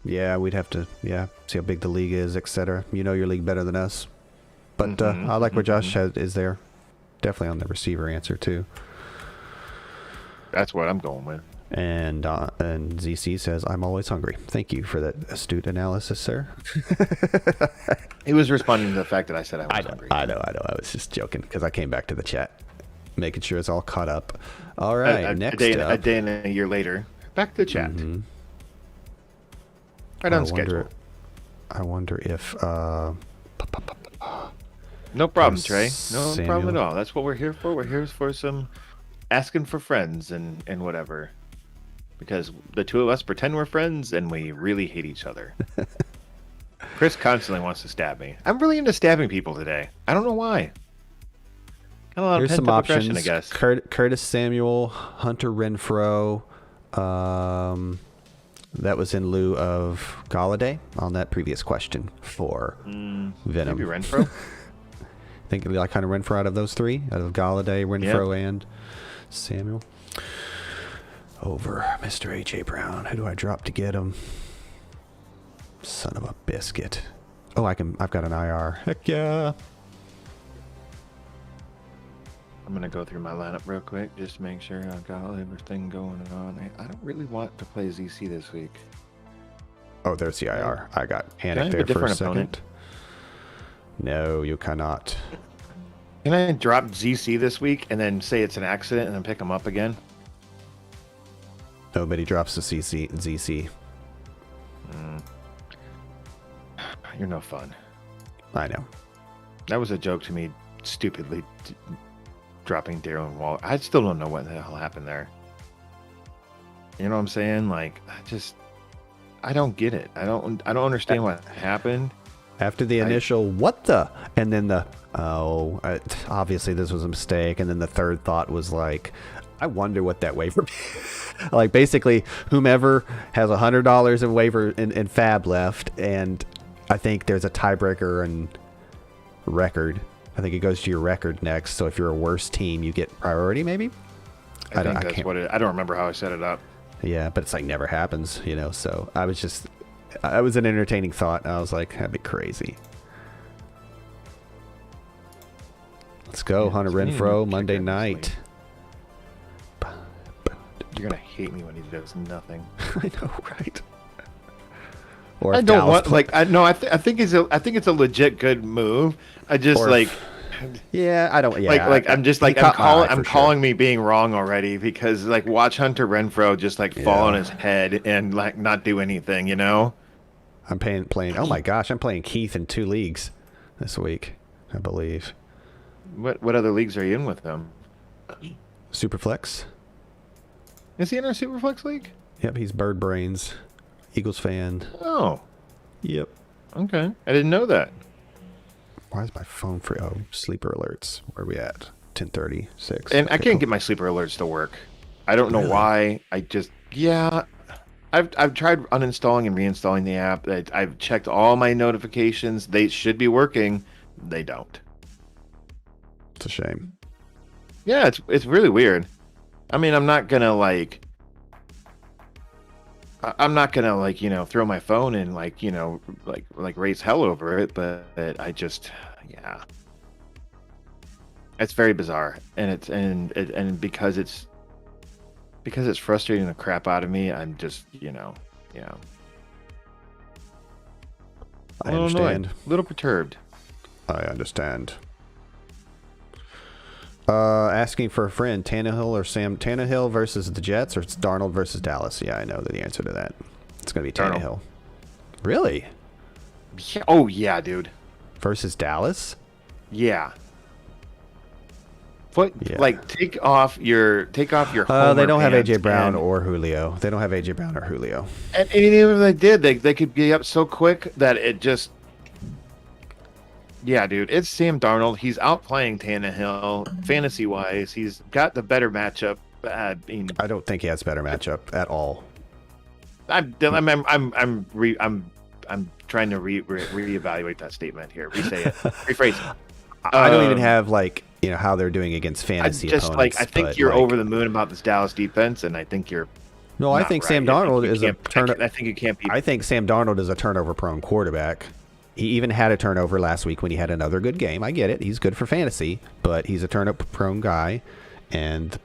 Yeah, we'd have to, see how big the league is, etc. You know your league better than us. But I like where Josh is there. Definitely on the receiver answer, too. That's what I'm going with. And ZC says, I'm always hungry. Thank you for that astute analysis, sir. He was responding to the fact that I said I was hungry. I know. I was just joking because I came back to the chat, making sure it's all caught up. All right, next up. A day and a year later, back to the chat. Mm-hmm. Right on schedule. I wonder if... No problem, Trey. No Samuel. problem at all. That's what we're here for. We're here for some asking for friends and whatever. Because the two of us pretend we're friends and we really hate each other. Chris constantly wants to stab me. I'm really into stabbing people today. I don't know why. Got a lot Here's of some pent-up options. aggression, I guess. Curtis Samuel, Hunter Renfrow. That was in lieu of Galladay on that previous question for Venom. Maybe Renfrow? Think you like Hunter Renfrow out of those three? Out of Galladay, Renfrow, and Samuel? Over Mr. A.J. Brown. Who do I drop to get him? Son of a biscuit. Oh, I've got an IR. Heck yeah. I'm going to go through my lineup real quick just to make sure I've got everything going on. I don't really want to play ZC this week. Oh, there's the IR. I got Can I panicked have there a for a different second. opponent? No, you cannot. Can I drop ZC this week and then say it's an accident and then pick him up again? Nobody drops the ZC. You're no fun. I know. That was a joke to me, stupidly dropping Darren Waller. I still don't know what the hell happened there. You know what I'm saying? Like, I don't get it. I don't understand what happened. After the initial what the, and then the obviously this was a mistake, and then the third thought was like, I wonder what that waiver like basically whomever has $100 in waiver in fab left, and I think there's a tiebreaker and record. I think it goes to your record next, so if you're a worse team you get priority maybe. I think that's what it, I don't remember how I set it up. Yeah, but it's like never happens, so I was an entertaining thought. I was like, that'd be crazy. Let's go, Hunter Renfrow, Monday night. You're gonna hate me when he does nothing. I know, right? Or I don't want I think it's a legit good move. I just yeah, I don't. Yeah, I'm calling me being wrong already because watch Hunter Renfrow just fall on his head and not do anything. I'm playing. Oh my gosh, I'm playing Keith in 2 leagues this week, I believe. What other leagues are you in with them? Superflex. Is he in our Superflex league? Yep, he's Bird Brains, Eagles fan. Oh. Yep. Okay, I didn't know that. Why is my phone free? Oh, sleeper alerts. Where are we at? 10:36. And I can't get my sleeper alerts to work. I don't know why. I've tried uninstalling and reinstalling the app. I've checked all my notifications. They should be working. They don't. It's a shame. Yeah, it's really weird. I mean, I'm not gonna throw my phone and raise hell over it, but I just it's very bizarre, and because it's frustrating the crap out of me, I'm just I understand. A little perturbed. I understand. Asking for a friend, Tannehill or Sam Tannehill versus the Jets, or it's Darnold versus Dallas? Yeah, I know the answer to that. It's gonna be Tannehill. Darnold. Really? Yeah. Oh yeah, dude. Versus Dallas? Yeah. Take off your They Homer don't have pants AJ Brown or Julio. They don't have AJ Brown or Julio. And even if they did, they could be up so quick that it just. Yeah, dude, it's Sam Darnold. He's outplaying Tannehill fantasy wise. He's got the better matchup. I don't think he has a better matchup at all. I'm trying to reevaluate that statement here. Re-say it. Rephrase it. I don't even have how they're doing against fantasy opponents. I think you're over the moon about this Dallas defense, and I think you're No, I not think right. Sam Darnold is a I think you can't be. I think Sam Darnold is a turnover-prone quarterback. He even had a turnover last week when he had another good game. I get it. He's good for fantasy, but he's a turnover-prone guy, and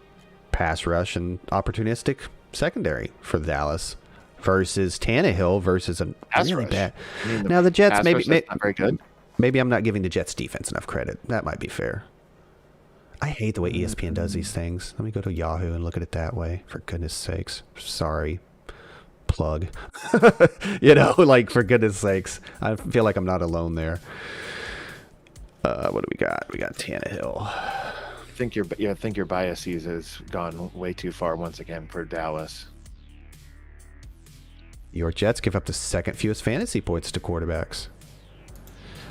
pass rush and opportunistic secondary for Dallas versus Tannehill versus a Pass really rush. bad. I mean, Now the Jets pass maybe rush, that's not very good. maybe I'm not giving the Jets defense enough credit. That might be fair. I hate the way ESPN does these things. Let me go to Yahoo and look at it that way. For goodness sakes. Sorry. Plug. Like, for goodness sakes. I feel like I'm not alone there. What do we got? We got Tannehill. I think your biases has gone way too far once again for Dallas. Your Jets give up the second fewest fantasy points to quarterbacks.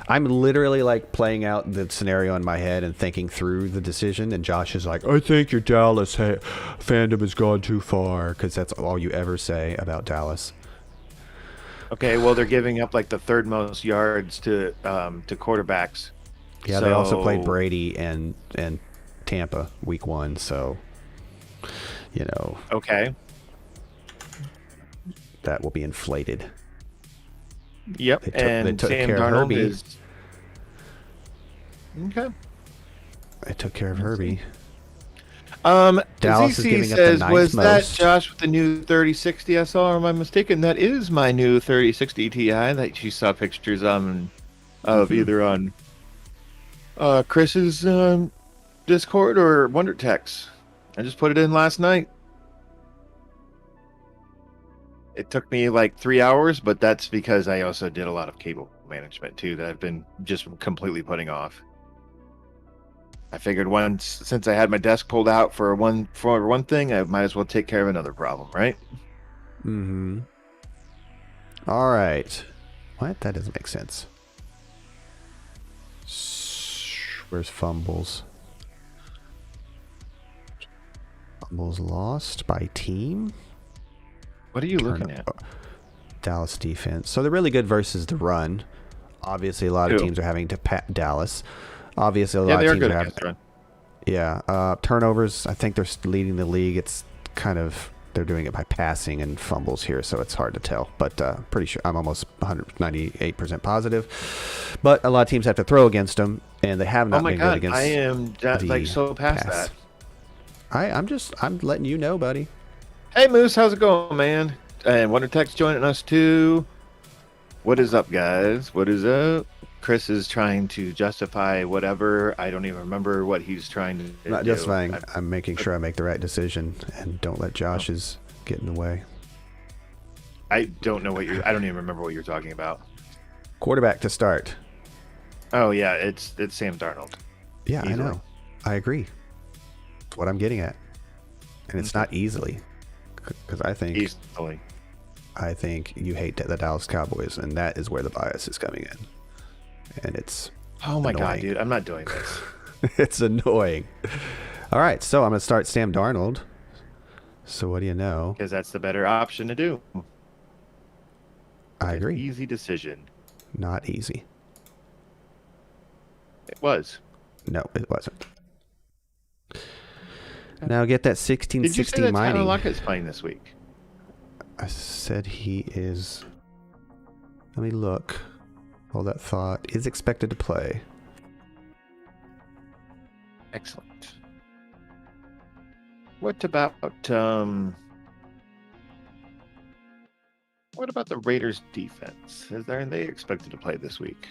I'm literally like playing out the scenario in my head and thinking through the decision, and Josh is like, I think your Dallas fandom has gone too far, because that's all you ever say about Dallas. Okay, well they're giving up like the third most yards to quarterbacks. Yeah, they also played Brady and Tampa week 1, so Okay. that will be inflated. Yep. They took Sam care of Darnold Herbie. is okay. They took care of Herbie. Dallas is giving up the says, ninth was that most. Josh with the new 3060 I saw, or am I mistaken? That is my new 3060 Ti that you saw pictures of either on Chris's Discord or WonderText. I just put it in last night. It took me like 3 hours, but that's because I also did a lot of cable management too that I've been just completely putting off. I figured since I had my desk pulled out for one thing, I might as well take care of another problem, right? Mm-hmm. All right. What? That doesn't make sense. Where's fumbles? Fumbles lost by team? What are you looking at? Dallas defense. So they're really good versus the run. Obviously, a lot of teams are having to pat Dallas. Obviously, a lot of teams are having. Run. Yeah, turnovers. I think they're leading the league. It's kind of they're doing it by passing and fumbles here, so it's hard to tell. But pretty sure I'm almost 198% positive. But a lot of teams have to throw against them, and they have not been good against. I am like so past that. I'm letting you know, buddy. Hey Moose, how's it going, man? And WonderTech's joining us too. What is up, guys? What is up? Chris is trying to justify whatever. I don't even remember what he's trying to do. Not justifying. I'm making sure I make the right decision and don't let Josh's get in the way. I don't know I don't even remember what you're talking about. Quarterback to start. Oh yeah, it's Sam Darnold. Yeah, Easily. I know. I agree. That's what I'm getting at. And it's not easily. Because I think you hate the Dallas Cowboys, and that is where the bias is coming in. And it's oh my annoying. God, dude, I'm not doing this. It's annoying. All right, so I'm going to start Sam Darnold. So what do you know? Because that's the better option to do. I agree. Easy decision. Not easy. It was. No, it wasn't. Now get that 1660 Did you say that mining. Tyler Lockett's playing this week? I said he is. Let me look. Hold that thought. Is expected to play. Excellent. What about the Raiders defense? Are they expected to play this week?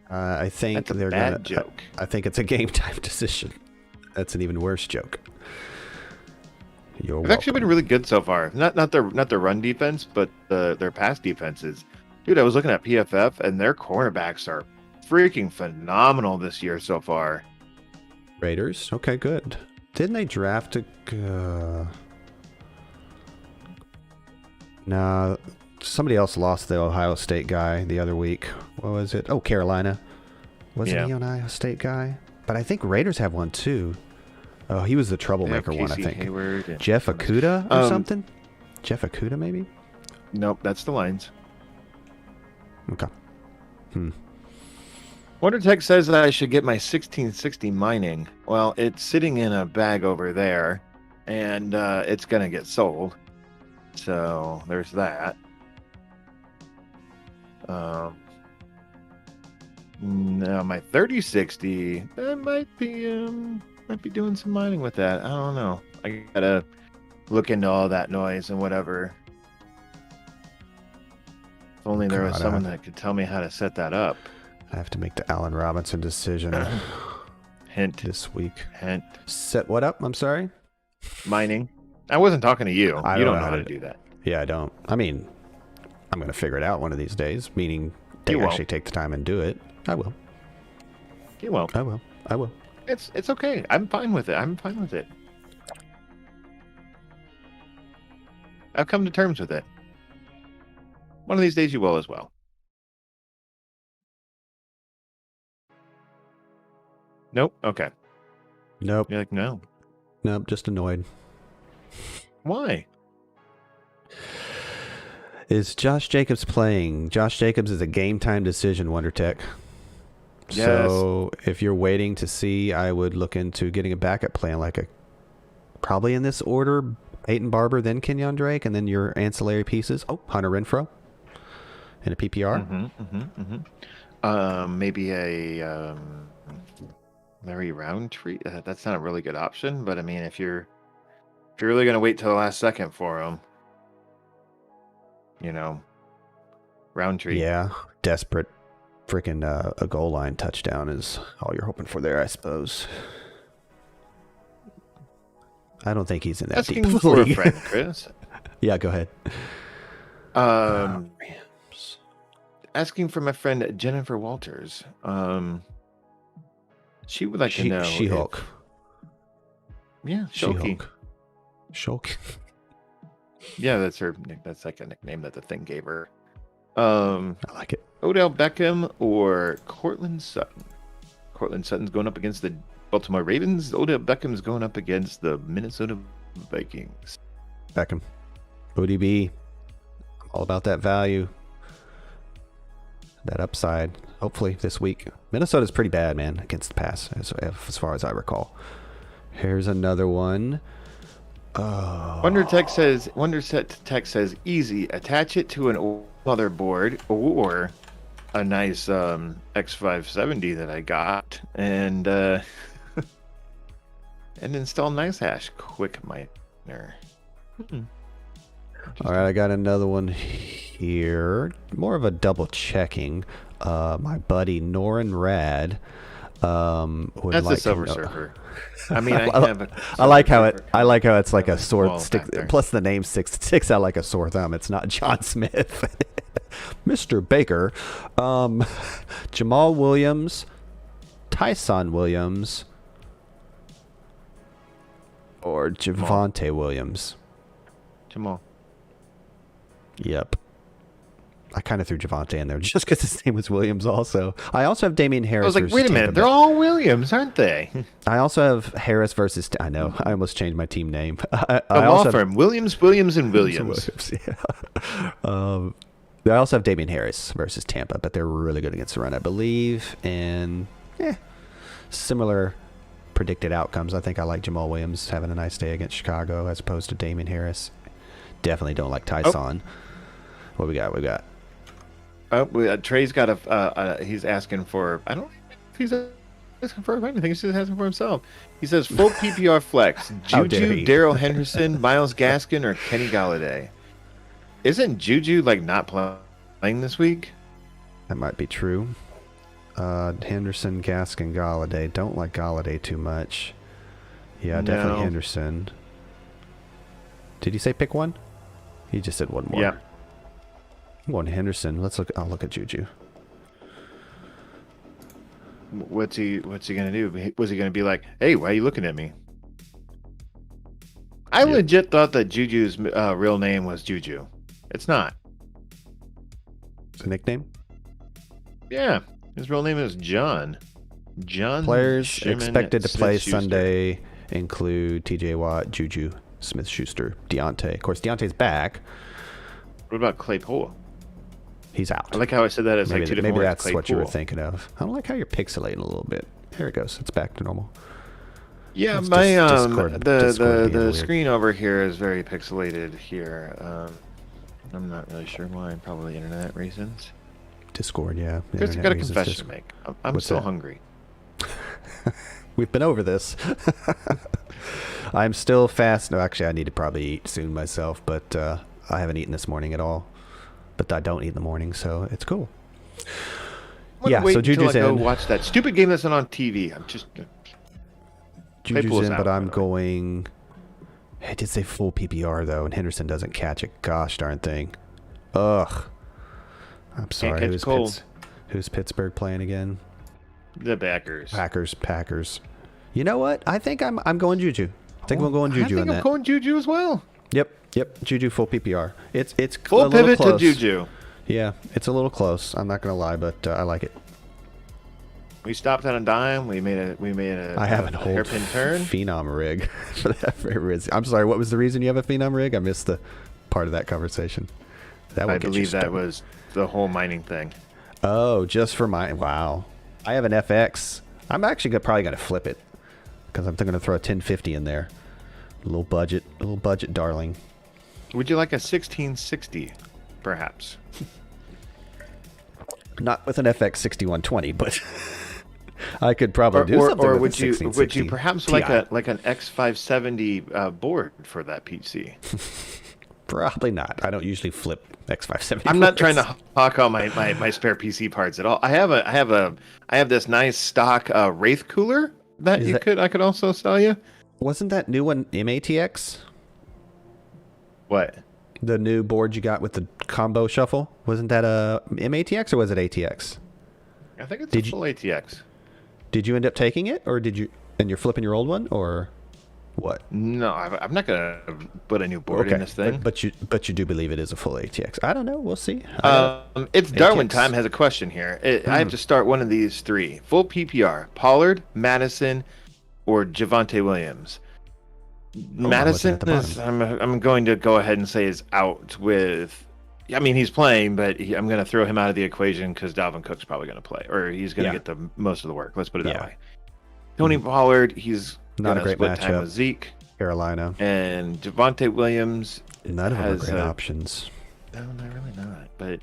I think That's a they're bad gonna. joke. I think it's a game time decision. That's an even worse joke. They've actually been really good so far. Not their run defense, but their pass defenses. Dude, I was looking at PFF, and their cornerbacks are freaking phenomenal this year so far. Raiders? Okay, good. Didn't they draft a... Nah, somebody else lost the Ohio State guy the other week. What was it? Oh, Carolina. Wasn't he an Ohio State guy? But I think Raiders have one too. Oh, he was the troublemaker one, I think. Jeff Okudah or something? Jeff Okudah, maybe? Nope, that's the Lions. Okay. WonderTech says that I should get my 1660 mining. Well, it's sitting in a bag over there. and it's gonna get sold. So there's that. Now my 3060, I might be doing some mining with that. I don't know. I gotta look into all that noise and whatever. If only there was someone that could tell me how to set that up. I have to make the Allen Robinson decision. Hint. This week. Hint. Set what up? I'm sorry? Mining. I wasn't talking to you. You don't know how to do that. Yeah, I don't. I mean, I'm going to figure it out one of these days, meaning actually take the time and do it. I will. You won't. I will. It's okay. I'm fine with it. I've come to terms with it. One of these days you will as well. Nope. Okay. Nope. You're like, no. Nope, just annoyed. Why? Is Josh Jacobs playing? Josh Jacobs is a game time decision, WonderTech. Yes. So if you're waiting to see, I would look into getting a backup plan, probably in this order: Peyton Barber, then Kenyon Drake, and then your ancillary pieces. Oh, Hunter Renfrow in a PPR. Maybe a Larry Roundtree. That's not a really good option, but I mean, if you're really gonna wait till the last second for him, Roundtree. Yeah, desperate. Freaking a goal line touchdown is all you're hoping for there, I suppose. I don't think he's in that Asking deep for a league. friend, Chris. Yeah, go ahead. Rams. Asking for my friend Jennifer Walters. She would like to know. She-Hulk. Yeah, Shulky. Shulk. Yeah, that's her. That's like a nickname that the thing gave her. I like it. Odell Beckham or Cortland Sutton? Cortland Sutton's going up against the Baltimore Ravens. Odell Beckham's going up against the Minnesota Vikings. Beckham. ODB. All about that value. That upside. Hopefully this week. Minnesota's pretty bad, man, against the pass, as far as I recall. Here's another one. WonderTech says easy. Attach it to an motherboard or a nice X570 that I got, and and install NiceHash quick miner. All right, I got another one here. More of a double checking. My buddy Norin Rad. That's a silver surfer. I mean, I like how it's like a sore stick. Plus the name sticks out like a sore thumb. It's not John Smith. Mr. Baker. Jamal Williams. Tyson Williams. Or Javonte Williams. Jamal. Yep. I kind of threw Javonte in there just because his name was Williams also. I also have Damian Harris. I was like, wait a minute. They're all Williams, aren't they? I also have Harris versus... I know. I almost changed my team name. I law firm. Williams, and Williams. Yeah. I also have Damian Harris versus Tampa, but they're really good against the run, I believe. And similar predicted outcomes. I think I like Jamal Williams having a nice day against Chicago as opposed to Damian Harris. Definitely don't like Tyson. What we got? Trey's got he's asking for, I don't know if he's asking for anything. He's just asking for himself. He says full PPR flex. Juju, Darrell Henderson, Myles Gaskin, or Kenny Galladay. Isn't Juju not playing this week? That might be true. Henderson, Gaskin, Galladay. Don't like Galladay too much. Yeah, definitely Henderson. Did he say pick one? He just said one more. Yeah. I'm going Henderson. I'll look at Juju. What's he gonna do? Was he gonna be like, hey, why are you looking at me? I legit thought that Juju's real name was Juju. It's not. It's a nickname? Yeah. His real name is John. John. Players Sherman expected to play Smith-Schuster. Sunday include TJ Watt, Juju, Smith-Schuster, Deontay. Of course, Deontay's back. What about Claypool? He's out. I like how I said that as Maybe, two different maybe words. that's what you were Claypool. thinking of. I don't like how you're pixelating a little bit. There it goes. It's back to normal. Yeah, Let's my Discord being the weird. screen over here is very pixelated here. I'm not really sure why. Probably internet reasons. Discord, yeah. Chris, I internet got a reasons, confession to make. I'm What's still that? hungry. We've been over this. I'm still fast. No, actually, I need to probably eat soon myself, but I haven't eaten this morning at all. But I don't eat in the morning, so it's cool. I'm Yeah, gonna wait so until Juju's I go in. watch that stupid game that's not on TV. I'm just. Juju's Claypool's in, out, but I'm by the way. going. I did say full PPR though, and Henderson doesn't catch it. Gosh darn thing. Ugh. I'm sorry. catch cold. Who's Pittsburgh playing again? The Packers. Packers. You know what? I think I'm going Juju. I think we're going Juju I think in I'm that. going Juju as well. Yep. Juju full PPR. It's a Full little pivot close. to Juju. Yeah, it's a little close. I'm not gonna lie, but I like it. We stopped on a dime. We made a I have an old hairpin turn. phenom rig for that favorite. I'm sorry. What was the reason you have a phenom rig? I missed the part of that conversation. That I would get you believe that started. was the whole mining thing. Oh, just for mine. Wow. I have an FX. I'm actually probably gonna flip it because I'm going to throw a 1050 in there. A little budget darling. Would you like a 1660, perhaps? Not with an FX 6120, but I could probably do something or with would a you 1660 perhaps Ti. like an X570 board for that PC? Probably not. I don't usually flip X570. I'm not trying to hawk on my spare PC parts at all. I have this nice stock Wraith cooler that I could also sell you. Wasn't that new one MATX? What? The new board you got with the combo shuffle? Wasn't that a MATX or was it ATX? I think it's a full ATX. Did you end up taking it, or did you? And you're flipping your old one, or what? No, I'm not gonna put a new board in this thing. But you do believe it is a full ATX? I don't know. We'll see. It's Darwin ATX. time has a question here. I have to start one of these three: full PPR, Pollard, Madison, or Javonte Williams. Madison at the is. I'm going to go ahead and say is out with. I mean, he's playing, but I'm going to throw him out of the equation because Dalvin Cook's probably going to play, or he's going to get the most of the work. Let's put it that way. Tony Pollard, he's Not a gonna great split time matchup. with Zeke, Carolina. and Javonte Williams. None of them are has great options. No, they're really not. But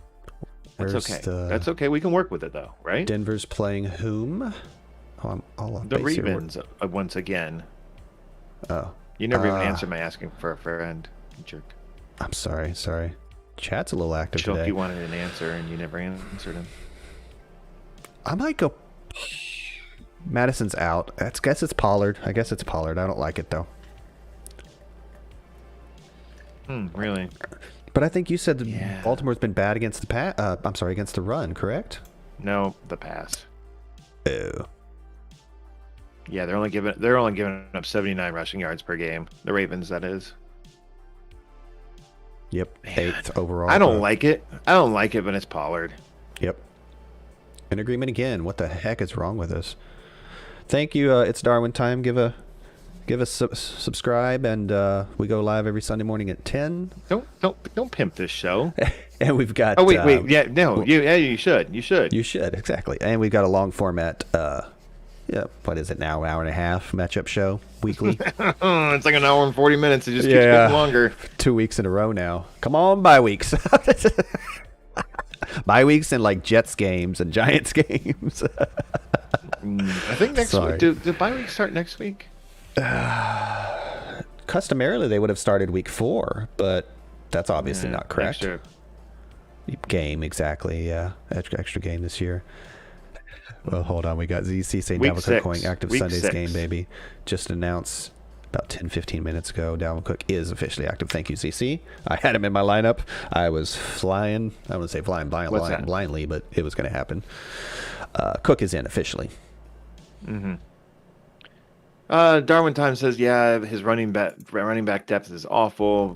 that's Where's okay. the- That's okay. We can work with it though, right? Denver's playing whom? Oh, I'm all on The base here. Ravens once again. Oh, You never even answered my asking for a friend, you jerk. I'm sorry. Chat's a little active Choke, today. you wanted an answer and you never answered him. I might go. Madison's out. I guess it's Pollard. I don't like it though. Really? But I think you said that Baltimore's been bad against the against the run, correct? No, the pass. Oh. Yeah, they're only giving up 79 rushing yards per game. The Ravens, that is. Yep. 8th overall. I don't like it. But it's Pollard. Yep. In agreement again. What the heck is wrong with us? Thank you. It's Darwin time. Give us subscribe, and we go live every Sunday morning at 10. Don't pimp this show. And we've got. Oh wait, yeah, no, you should. You should. You should, exactly. And we've got a long format. What is it now? Hour and a half matchup show weekly. It's like an hour and 40 minutes. It just keeps getting longer. 2 weeks in a row now. Come on, bye weeks. Bye weeks and like Jets games and Giants games. I think next week. Do bye weeks start next week? Customarily, they would have started week 4, but that's obviously not correct. Extra. Game, exactly. Yeah, extra game this year. Well, hold on. We got ZC saying Week Dalvin Cook 6. going active Week Sunday's 6. game, baby. Just announced about 10-15 minutes ago. Dalvin Cook is officially active. Thank you, ZC. I had him in my lineup. I was flying. I wouldn't say flying blindly, but it was going to happen. Cook is in officially. Mm-hmm. Darwin Time says, his running back depth is awful.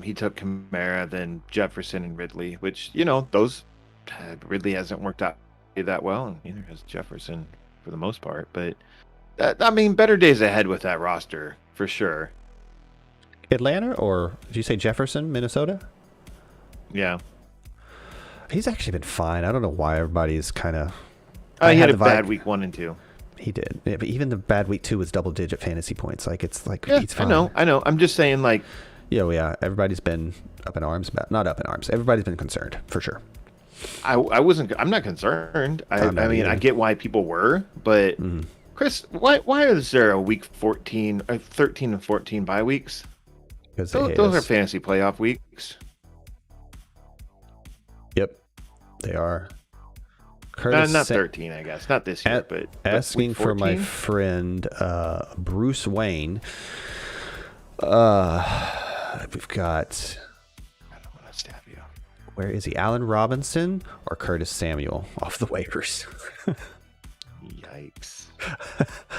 He took Kamara, then Jefferson and Ridley, which, those Ridley hasn't worked out that well, and neither has Jefferson for the most part. But, better days ahead with that roster, for sure. Atlanta, or did you say Jefferson, Minnesota? Yeah. He's actually been fine. I don't know why everybody's kind of... He had a bad week 1 and 2. He did. Yeah, but even the bad week 2 was double-digit fantasy points. Like, it's like, Yeah, he's fine. I know. I'm just saying, like, Yeah. Everybody's been up in arms about, not up in arms. Everybody's been concerned for sure. I'm not concerned. I mean, I get why people were, but Chris, why is there a week 14, 13 and 14 bye weeks? Because Those are fantasy playoff weeks. Yep, they are. Curtis Not 13, I guess. Not this year, but asking week for my 14? friend Bruce Wayne. We've got, I don't want to stab you. where is he? Allen Robinson or Curtis Samuel off the waivers? Yikes.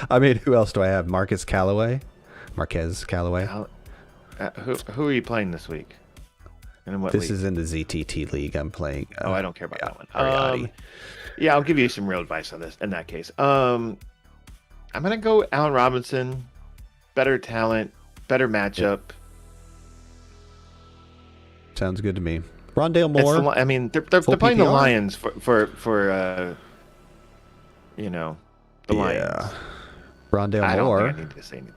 I mean, who else do I have? Marquez Callaway. Who are you playing this week? And in what This league? is in the ZTT league. I'm playing. I don't care about that one. Ariadne. Yeah, I'll give you some real advice on this. In that case, I'm gonna go Allen Robinson. Better talent, better matchup. Sounds good to me. Rondale Moore. I mean, they're playing the PPR? Lions for the Lions. Rondale I don't Moore. think I need to say anything.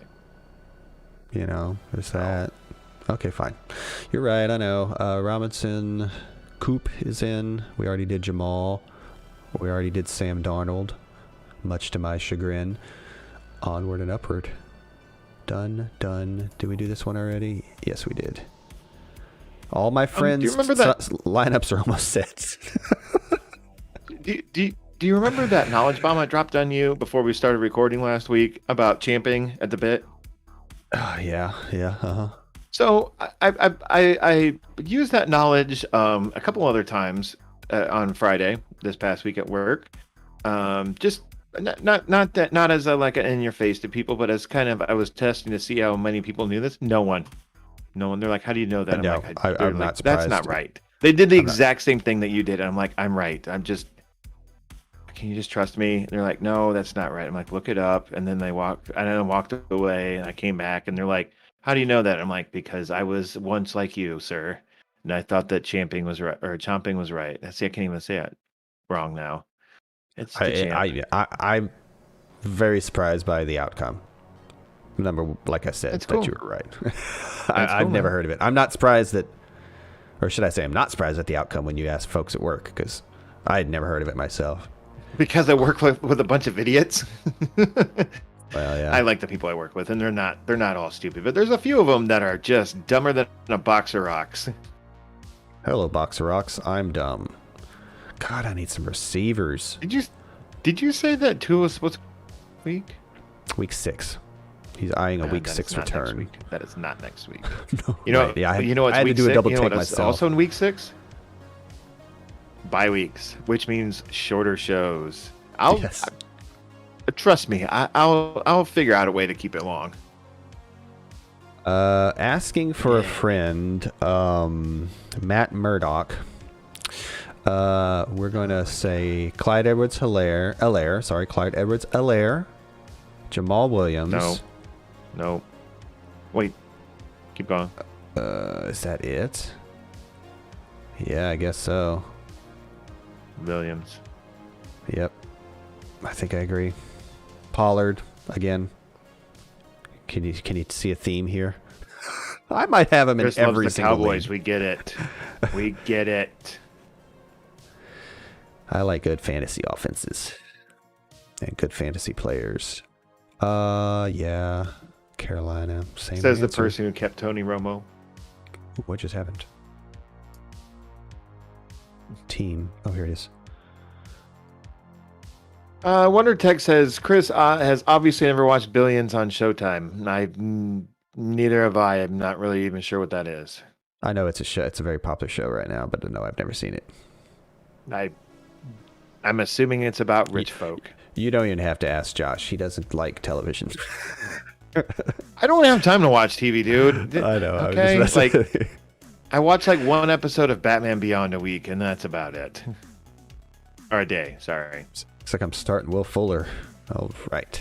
There's that. Okay, fine. You're right. I know. Robinson, Coop is in. We already did Jamal. We already did Sam Darnold, much to my chagrin. Onward and upward. Done. Did we do this one already? Yes, we did. All my friends' do you remember that? lineups are almost set. Do you remember that knowledge bomb I dropped on you before we started recording last week about champing at the bit? Yeah. Uh-huh. So I used that knowledge a couple other times on Friday this past week at work. Just not as a like an in your face to people, but as kind of I was testing to see how many people knew this. No one. They're like, how do you know that? No, I'm not surprised. That's not right. They did the exact same thing that you did. And I'm like, I'm right. Can you just trust me? And they're like, no, that's not right. I'm like, look it up. And then I walked away and I came back and they're like, how do you know that? I'm like, because I was once like you, sir. And I thought that chomping was right. See, I can't even say it wrong now. It's the champ. I'm very surprised by the outcome. Like I said, That's that cool. you were right. That's I've cool, never man. heard of it. I'm not surprised that, or should I say, I'm not surprised at the outcome when you ask folks at work, because I had never heard of it myself. Because I work with a bunch of idiots. Well, yeah. I like the people I work with, and they're not all stupid, but there's a few of them that are just dumber than a box of rocks. Hello, Box of Rocks. I'm dumb. God, I need some receivers. Did you say that Tua was supposed to week? Week 6. He's eyeing a week That is 6 not next return. week. That is not next week. No, You know, right. Yeah, you know what's I had week to do a 6? double You know take what else- myself. Also in week 6, bye weeks, which means shorter shows. Yes. Trust me, I'll figure out a way to keep it long. Asking for a friend, Matt Murdoch. We're going to say Clyde Edwards-Helaire, Jamal Williams. No. Wait. Keep going. Is that it? Yeah, I guess so. Williams. Yep. I think I agree. Pollard, again. Can you see a theme here? I might have him in Chris loves every the single Cowboys. league. We get it. We get it. I like good fantasy offenses and good fantasy players. Yeah. Carolina, same Says the answer. person who kept Tony Romo. What just happened? Team. Oh, here it is. Wonder Tech says Chris has obviously never watched Billions on Showtime. Neither have I. I'm not really even sure what that is. I know it's a show. It's a very popular show right now, but no, I've never seen it. I'm assuming it's about rich folk. You don't even have to ask Josh. He doesn't like television. I don't have time to watch TV, dude. I know. Okay, I was I watch like one episode of Batman Beyond a week, and that's about it. Or a day. Sorry. Looks like I'm starting Will Fuller. All right.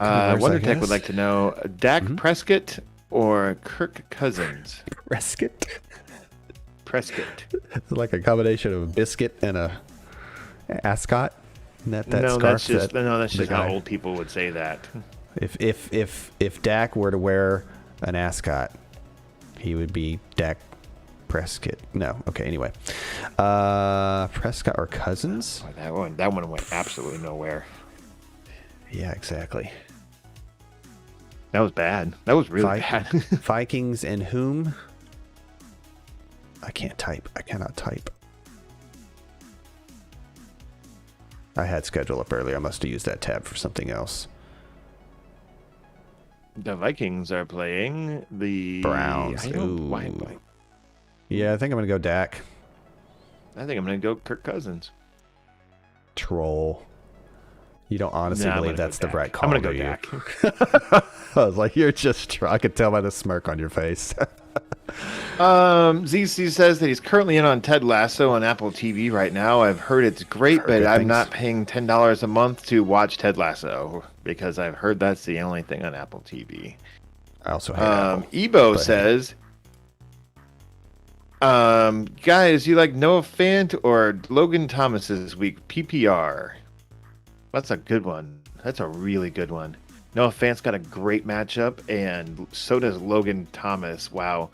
Wonder Tech would like to know Dak Prescott or Kirk Cousins. Prescott. Prescott. It's like a combination of a biscuit and a ascot. That no, scarf. that's just the how guy. old people would say that. If Dak were to wear an ascot, he would be Dak Prescott. No. Okay. Anyway, Prescott or Cousins? Oh, that one went absolutely nowhere. Yeah, exactly. That was bad. That was really bad. Vikings and whom? I can't type. I cannot type. I had schedule up earlier. I must have used that tab for something else. The Vikings are playing the Browns. Why? Yeah, I think I'm going to go Dak. I think I'm going to go Kirk Cousins. Troll. You don't honestly believe that's the right call, I'm going to go Dak. I was like, you're just... I could tell by the smirk on your face. ZC says that he's currently in on Ted Lasso on Apple TV right now. I've heard it's great, but I'm not paying $10 a month to watch Ted Lasso because I've heard that's the only thing on Apple TV. I also have Ebo says, guys, you like Noah Fant or Logan Thomas this week? PPR. That's a good one. That's a really good one. Noah Fant's got a great matchup, and so does Logan Thomas. Wow.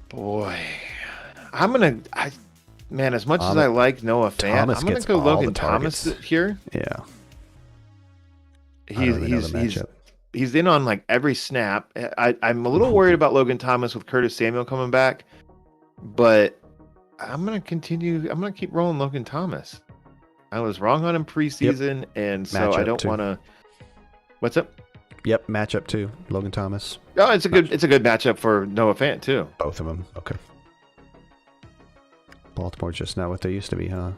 Boy. As much as I like Noah Fant, I'm going to go Logan Thomas here. Yeah. He's in on like every snap. I'm a little worried about Logan Thomas with Curtis Samuel coming back, but I'm going to continue. I'm going to keep rolling Logan Thomas. I was wrong on him preseason, and so matchup I don't want to. What's up? Yep, matchup too. Logan Thomas. Oh, it's a good matchup for Noah Fant too. Both of them. Okay. Baltimore's just not what they used to be, huh?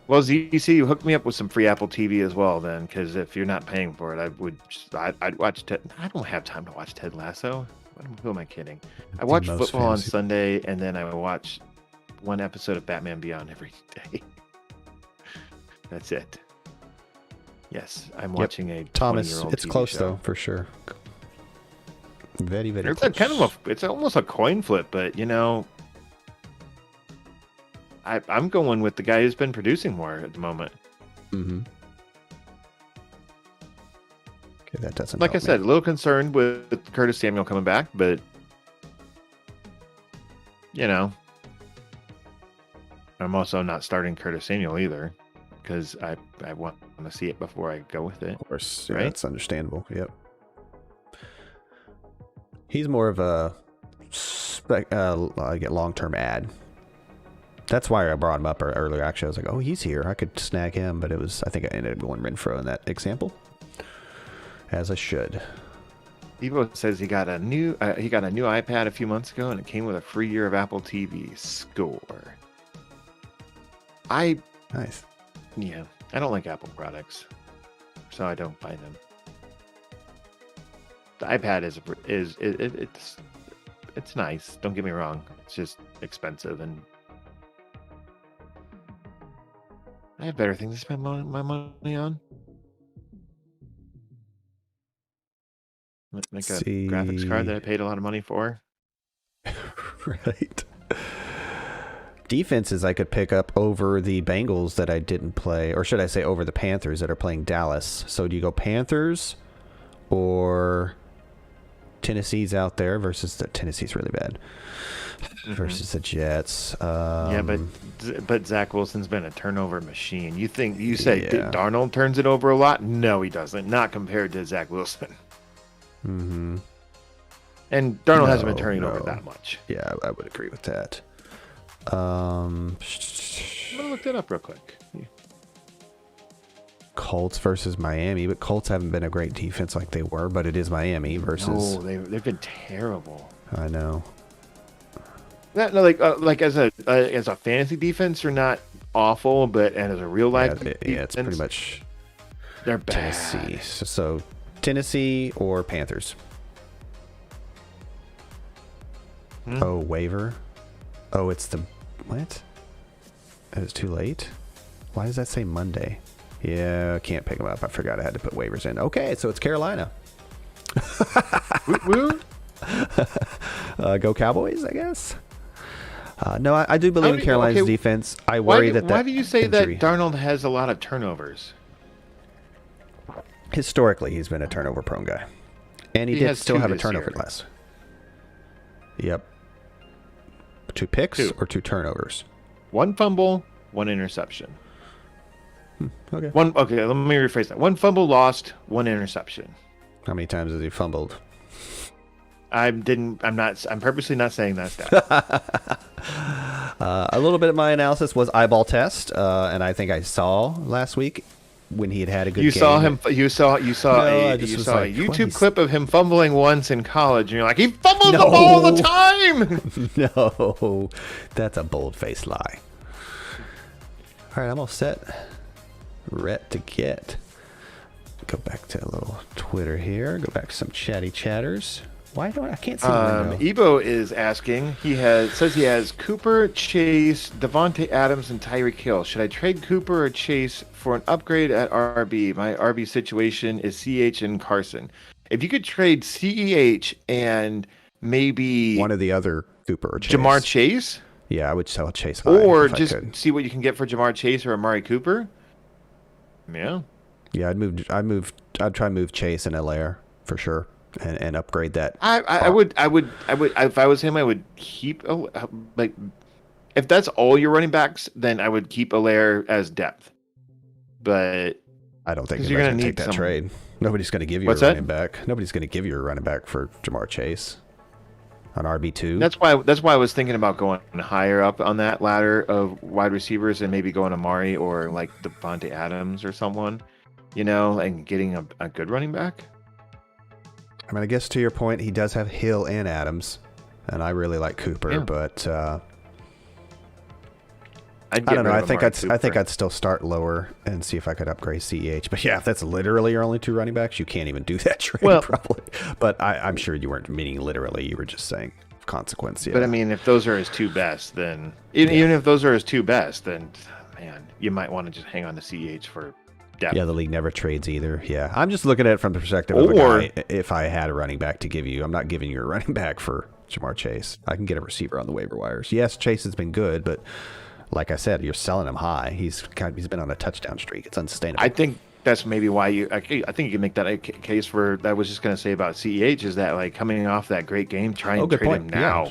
Well, ZC, you hooked me up with some free Apple TV as well, then, because if you're not paying for it, I'd watch Ted. I don't have time to watch Ted Lasso. Who am I kidding? I watch football on Sunday, and then I watch one episode of Batman Beyond every day. That's it. Yes, I'm watching a Thomas. It's TV close show. though, for sure. Very, very It's close. It's almost a coin flip, but I'm going with the guy who's been producing more at the moment. Mm-hmm. Okay, that doesn't. Like I said, a little concerned with Curtis Samuel coming back, but I'm also not starting Curtis Samuel either because I want to see it before I go with it. Of course, right? That's understandable. Yep. He's more of a long-term ad. That's why I brought him up earlier. Actually, I was like, "Oh, he's here. I could snag him," but I think I ended up going Renfro in that example, as I should. Evo says he got a new iPad a few months ago, and it came with a free year of Apple TV. Score. Nice. Yeah, I don't like Apple products, so I don't buy them. The iPad it's nice. Don't get me wrong. It's just expensive, and I have better things to spend my money on. Like a graphics card that I paid a lot of money for. Right. Defenses I could pick up over the Bengals that I didn't play, or should I say over the Panthers that are playing Dallas. So do you go Panthers or Tennessee's out there versus Tennessee's really bad versus the Jets? But Zach Wilson's been a turnover machine. You say Darnold turns it over a lot? No, he doesn't. Not compared to Zach Wilson. Mm-hmm. And Darnold hasn't been turning it over that much. Yeah, I would agree with that. I'm gonna look that up real quick. Colts versus Miami, but Colts haven't been a great defense like they were, but it is Miami versus. No, they've been terrible. I know. Like as a fantasy defense, they're not awful, but as a real life defense, it's pretty much. They're bad. Tennessee. So Tennessee or Panthers. Oh, waiver. Oh, it's the what? It was too late. Why does that say Monday? Yeah, I can't pick them up. I forgot I had to put waivers in. Okay, so it's Carolina. Woo. Go Cowboys, I guess. No, I do believe in Carolina's defense. I worry that why do you say injury. that Darnold has a lot of turnovers? Historically, he's been a turnover-prone guy. And he did still have a turnover class. Yep. 2 picks or 2 turnovers? 1 fumble, 1 interception. Okay. Okay, let me rephrase that. 1 fumble lost, 1 interception. How many times has he fumbled? I'm purposely not saying that stat. A little bit of my analysis was eyeball test, and I think I saw last week when he had a good game. You saw a YouTube clip of him fumbling once in college, and you're like, he fumbles the ball all the time. No, that's a bold-faced lie. All right, I'm all set. Ret to get. Go back to a little Twitter here. Go back to some chatty chatters. Why don't I can't see the window. Ebo is asking. Says he has Cooper, Chase, Devontae Adams, and Tyreek Hill. Should I trade Cooper or Chase for an upgrade at RB? My RB situation is CH and Carson. If you could trade CEH and maybe one of the other Cooper or Chase. Jamar Chase? Yeah, I would sell Chase high or just see what you can get for Jamar Chase or Amari Cooper. Yeah. Yeah, I'd try and move Chase and Allaire for sure. And upgrade that. I would if I was him, I would keep if that's all your running backs, then I would keep Allaire as depth. But I don't think you're going to take that trade. Nobody's going to give you a running back. Nobody's going to give you a running back for Jamar Chase on RB2. That's why I was thinking about going higher up on that ladder of wide receivers and maybe going Amari or like Devontae Adams or someone, and getting a good running back. I mean, I guess to your point, he does have Hill and Adams, and I really like Cooper, but I don't know. I think I'd still start lower and see if I could upgrade CEH. But yeah, if that's literally your only 2 running backs, you can't even do that trade probably. But I'm sure you weren't meaning literally. You were just saying consequence. Yeah. But I mean, if those are his 2 best, then even if those are his 2 best, then man, you might want to just hang on to CEH for. Depth. Yeah, the league never trades either. Yeah, I'm just looking at it from the perspective of a guy. If I had a running back to give you, I'm not giving you a running back for Jamar Chase. I can get a receiver on the waiver wires. Yes, Chase has been good, but like I said, you're selling him high. He's been on a touchdown streak. It's unsustainable. I think that's maybe why I think you can make that a case for. I was just going to say about CEH is that like coming off that great game, try and trade him now.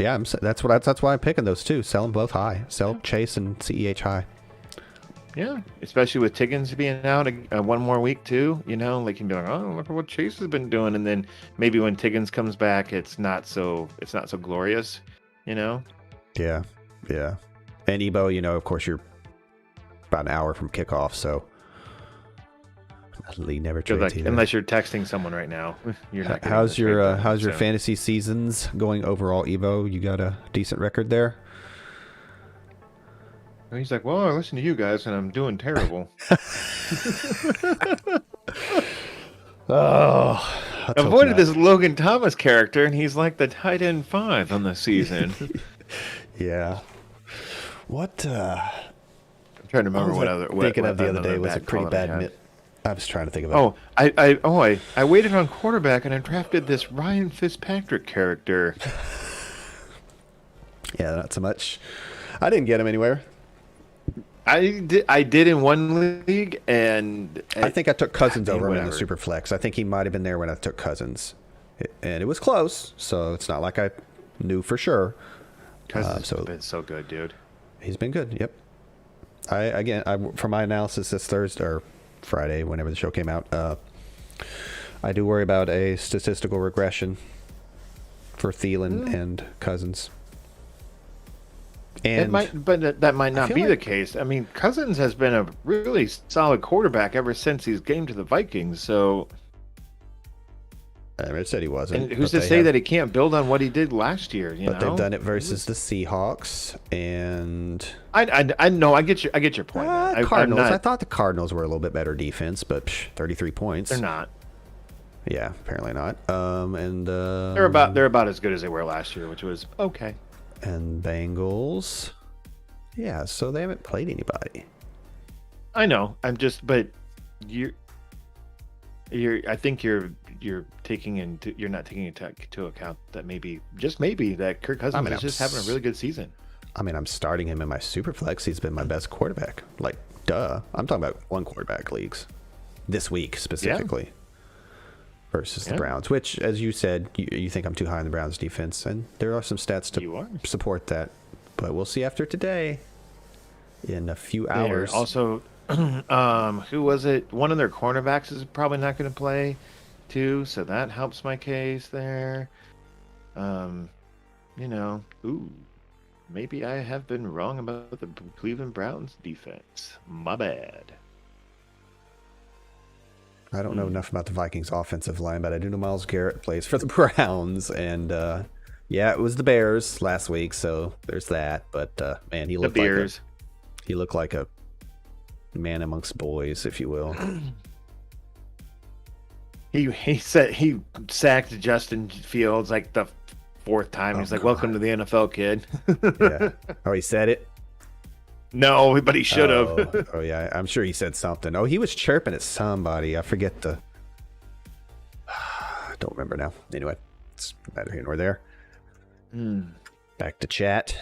Yeah, so that's why I'm picking those 2. Sell them both high. Sell Chase and CEH high. Yeah, especially with Tiggins being out one more week too, like you can be like, oh, look at what Chase has been doing, and then maybe when Tiggins comes back, it's not so glorious, Yeah. And Ebo, of course, you're about an hour from kickoff, so Lee never trades either. Unless you're texting someone right now, you're not. How's your fantasy seasons going overall, Ebo? You got a decent record there. And he's like, well, I listen to you guys, and I'm doing terrible. Avoided this Logan Thomas character, and he's like the tight end 5 on the season. Yeah. What? I'm trying to remember what other. Thinking of the other day was a pretty bad. I was trying to think of it. Oh, I waited on quarterback, and I drafted this Ryan Fitzpatrick character. Yeah, not so much. I didn't get him anywhere. I did in one league, and I think I took Cousins over him in the super flex. I think he might have been there when I took Cousins, and it was close. So it's not like I knew for sure. Cousins has been so good, dude. He's been good. Yep. For my analysis this Thursday or Friday, whenever the show came out, I do worry about a statistical regression for Thielen and Cousins. And that might not be the case. I mean, Cousins has been a really solid quarterback ever since he's came to the Vikings. So, I mean, it said he wasn't. And who's to say that he can't build on what he did last year? But they've done it versus the Seahawks, and I know I get your point. Cardinals. I thought the Cardinals were a little bit better defense, but 33 points. They're not. Yeah, apparently not. They're about as good as they were last year, which was okay. And Bengals. Yeah, so they haven't played anybody. I know. I think you're not taking into account that maybe that Kirk Cousins is just having a really good season. I mean, I'm starting him in my super flex. He's been my best quarterback. Like, duh. I'm talking about one quarterback leagues this week specifically versus the Browns, which, as you said, you think I'm too high in the Browns defense, and there are some stats to support that. But we'll see after today in a few hours. Also, who was it? One of their cornerbacks is probably not going to play too, so that helps my case there. Maybe I have been wrong about the Cleveland Browns defense. My bad. I don't know enough about the Vikings offensive line, but I do know Myles Garrett plays for the Browns, and it was the Bears last week, so there's that. But man, he looked like a man amongst boys, if you will. He said he sacked Justin Fields like the fourth time. He's like, "Welcome to the NFL, kid." Yeah. Oh, he said it? No, but he should have. Oh, yeah. I'm sure he said something. Oh, he was chirping at somebody. I forget the... I don't remember now. Anyway, it's neither here nor there. Back to chat.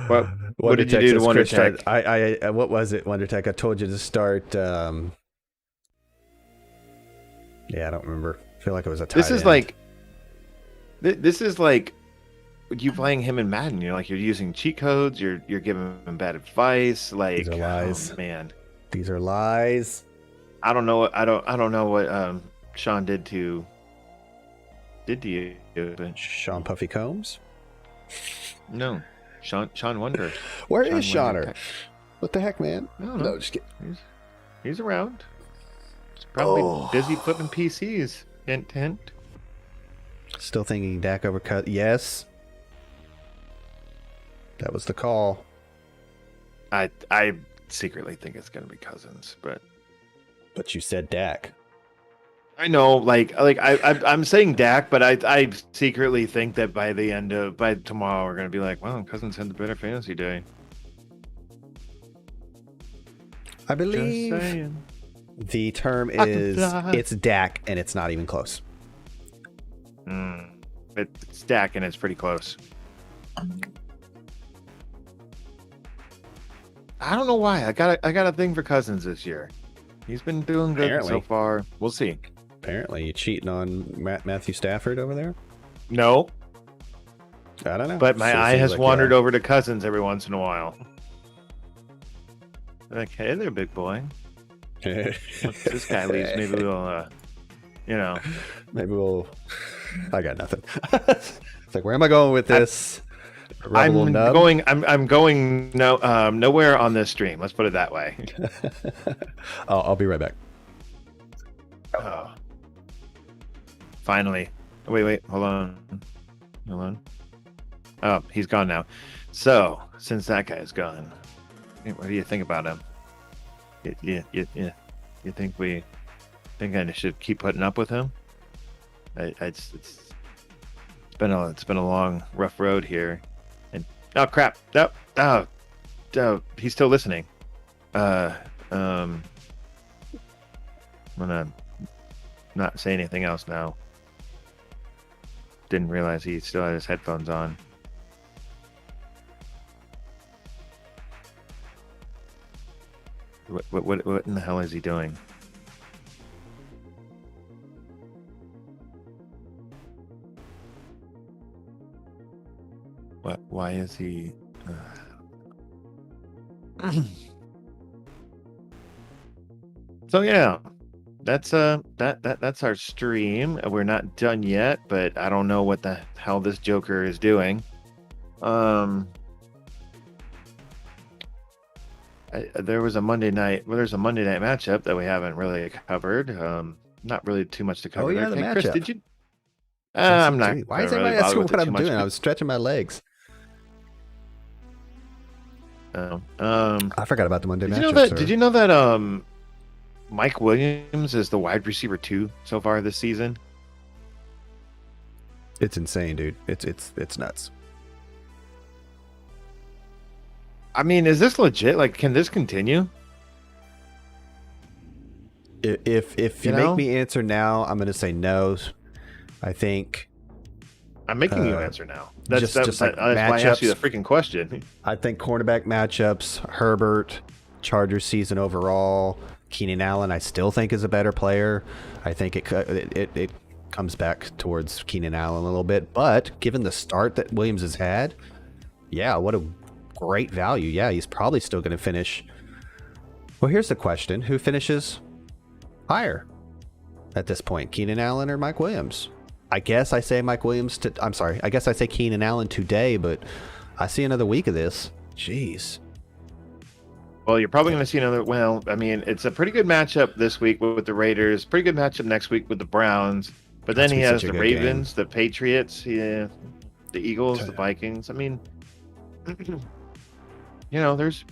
What did you do to Wonder Tech? I what was it, Wonder Tech? I told you to start... I don't remember. I feel like it was a tight end. This is like you playing him in Madden. You're using cheat codes. You're giving him bad advice. Like, these are lies. Oh, man, these are lies. I don't know. I don't know what Sean did to you. But... Sean Puffy Combs? No, Sean Wonder. Where is Sean? What the heck, man? No, just kidding. He's around. He's probably busy flipping PCs. Hint, hint. Still thinking Dak over cut. Yes. That was the call. I secretly think it's going to be Cousins, but you said Dak. I know, I'm saying Dak, but I secretly think that by tomorrow we're going to be like, well, Cousins had the better fantasy day. I believe the term is it's Dak, and it's not even close. It's Dak, and it's pretty close. I don't know why. I got a thing for Cousins this year. He's been doing good so far. We'll see. Apparently, you cheating on Matthew Stafford over there? No. I don't know. But my eye has wandered over to Cousins every once in a while. Like, hey there, big boy. Once this guy leaves, maybe we'll, Maybe we'll... I got nothing. It's like, where am I going with this? I'm going nowhere on this stream. Let's put it that way. I'll be right back. Oh. Finally. Wait. Hold on. Oh, he's gone now. So, since that guy's gone, what do you think about him? You think I should keep putting up with him? It's been a long, rough road here. And oh crap! No, he's still listening. I'm gonna not say anything else now. Didn't realize he still had his headphones on. What in the hell is he doing? Why is he? So yeah, that's our stream. We're not done yet, but I don't know what the hell this Joker is doing. There's a Monday night matchup that we haven't really covered. Not really too much to cover. Oh yeah, the matchup. Chris, did you? I'm not. Why is everybody asking what I'm doing? I was stretching my legs. I forgot about the Monday matchup. Did you know that Mike Williams is the wide receiver 2 so far this season? It's insane, dude. It's nuts. I mean, is this legit? Like, can this continue? If you make me answer now, I'm going to say no. I think I'm making you answer now. That's just like that's why I asked you the matchups. freaking question. I think cornerback matchups, Herbert, Chargers season overall, Keenan Allen, I still think is a better player. I think it comes back towards Keenan Allen a little bit, but given the start that Williams has had, yeah, what a great value. Yeah, he's probably still going to finish. Well, here's the question: who finishes higher at this point, Keenan Allen or Mike Williams? I guess I say Mike Williams. I'm sorry. I guess I say Keenan Allen today, but I see another week of this. Jeez. Well, you're probably going to see another. Well, I mean, it's a pretty good matchup this week with the Raiders. Pretty good matchup next week with the Browns. But then he has the Ravens, the Patriots, the Eagles, the Vikings. I mean, there's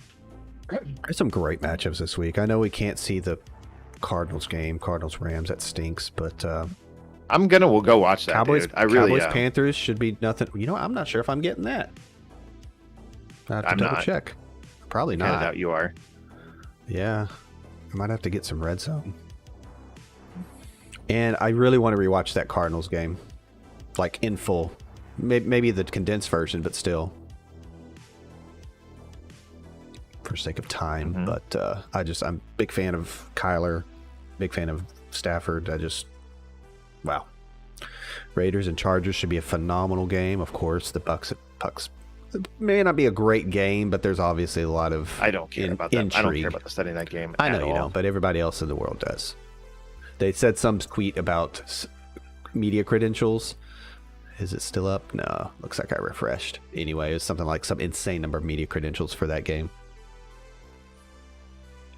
some great matchups this week. I know we can't see the Cardinals game, Cardinals Rams. That stinks, but we'll go watch that. Cowboys, dude. I really Cowboys Panthers should be nothing. I'm not sure if I'm getting that. I have to double check. Probably not. I doubt you are. Yeah, I might have to get some red zone. And I really want to rewatch that Cardinals game, like in full. Maybe the condensed version, but still, for sake of time. Mm-hmm. But I'm a big fan of Kyler, big fan of Stafford. Wow. Raiders and Chargers should be a phenomenal game. Of course, the Bucks it may not be a great game, but there's obviously a lot of I don't care about that. intrigue. I don't care about the studying that game. I know you don't, but everybody else in the world does. They said some tweet about media credentials. Is it still up? No, looks like I refreshed. Anyway, it's something like some insane number of media credentials for that game.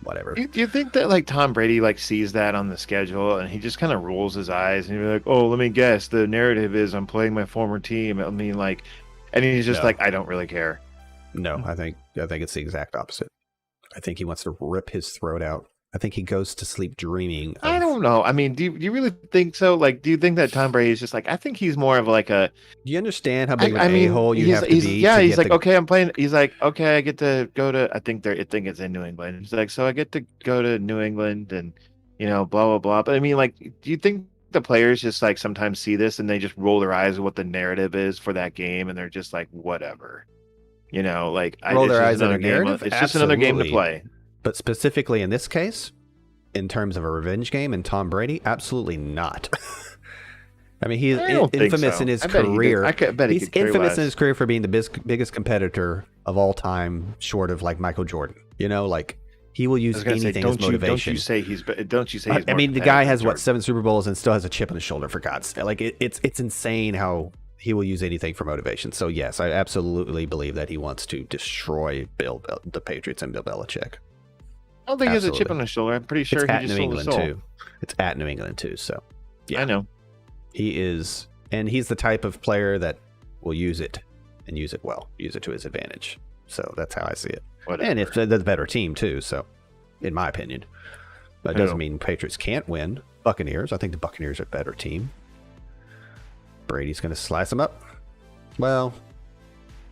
Whatever. Do you think that like Tom Brady like sees that on the schedule and he just kind of rolls his eyes and you're like, oh, let me guess, the narrative is I'm playing my former team. I mean, like, and he's just like, I don't really care. No, I think it's the exact opposite. I think he wants to rip his throat out. I think he goes to sleep dreaming. I don't know. I mean, do you really think so? Like, do you think that Tom Brady is just like? I think he's more of like a. Do you understand how big of an a-hole you have to be? Yeah, he's like, okay, I'm playing. He's like, okay, I get to go to. I think it's in New England. He's like, so I get to go to New England and blah blah blah. But I mean, like, do you think the players just like sometimes see this and they just roll their eyes at what the narrative is for that game and they're just like, whatever, like roll their eyes at a narrative. It's just another game to play. But specifically in this case, in terms of a revenge game and Tom Brady, absolutely not. I mean, he's infamous in his career. He's infamous in his career for being the biggest competitor of all time, short of like Michael Jordan. Like he will use anything as motivation. Don't you say he's? I mean, the guy has 7 Super Bowls and still has a chip on his shoulder. For God's sake, like it's insane how he will use anything for motivation. So yes, I absolutely believe that he wants to destroy the Patriots and Bill Belichick. I don't think he has a chip on his shoulder. I'm pretty sure it's he at just New England sold. too. It's at New England too. So yeah, I know he is, and he's the type of player that will use it and use it well, use it to his advantage. So that's how I see it. Whatever. And it's the better team too. So, in my opinion, that doesn't mean Patriots can't win. Buccaneers, I think the Buccaneers are a better team. Brady's going to slice them up. Well,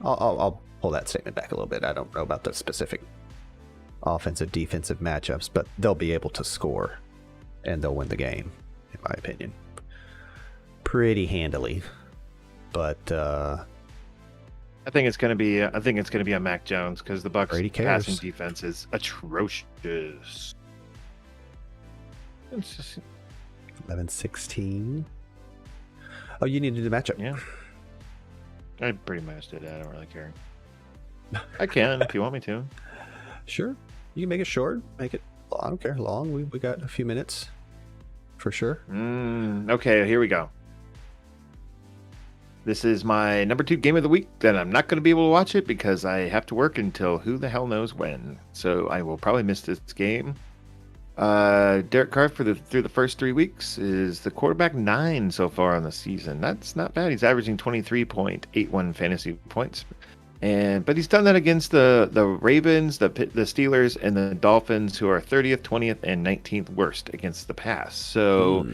I'll pull that statement back a little bit. I don't know about the specific offensive defensive matchups, but they'll be able to score and they'll win the game, in my opinion, pretty handily. But I think it's going to be a Mac Jones because the Bucs passing defense is atrocious. 11-16. Oh, you need to do the matchup. Yeah, I pretty much did. I don't really care. I can if you want me to. Sure. You can make it short, make it, I don't care, long. We got a few minutes for sure. Okay, here we go. This is my number 2 game of the week. Then I'm not going to be able to watch it because I have to work until who the hell knows when. So I will probably miss this game. Derek Carr through the first 3 weeks is the quarterback 9 so far on the season. That's not bad. He's averaging 23.81 fantasy points. But he's done that against the Ravens, the Steelers, and the Dolphins, who are 30th, 20th, and 19th worst against the pass. So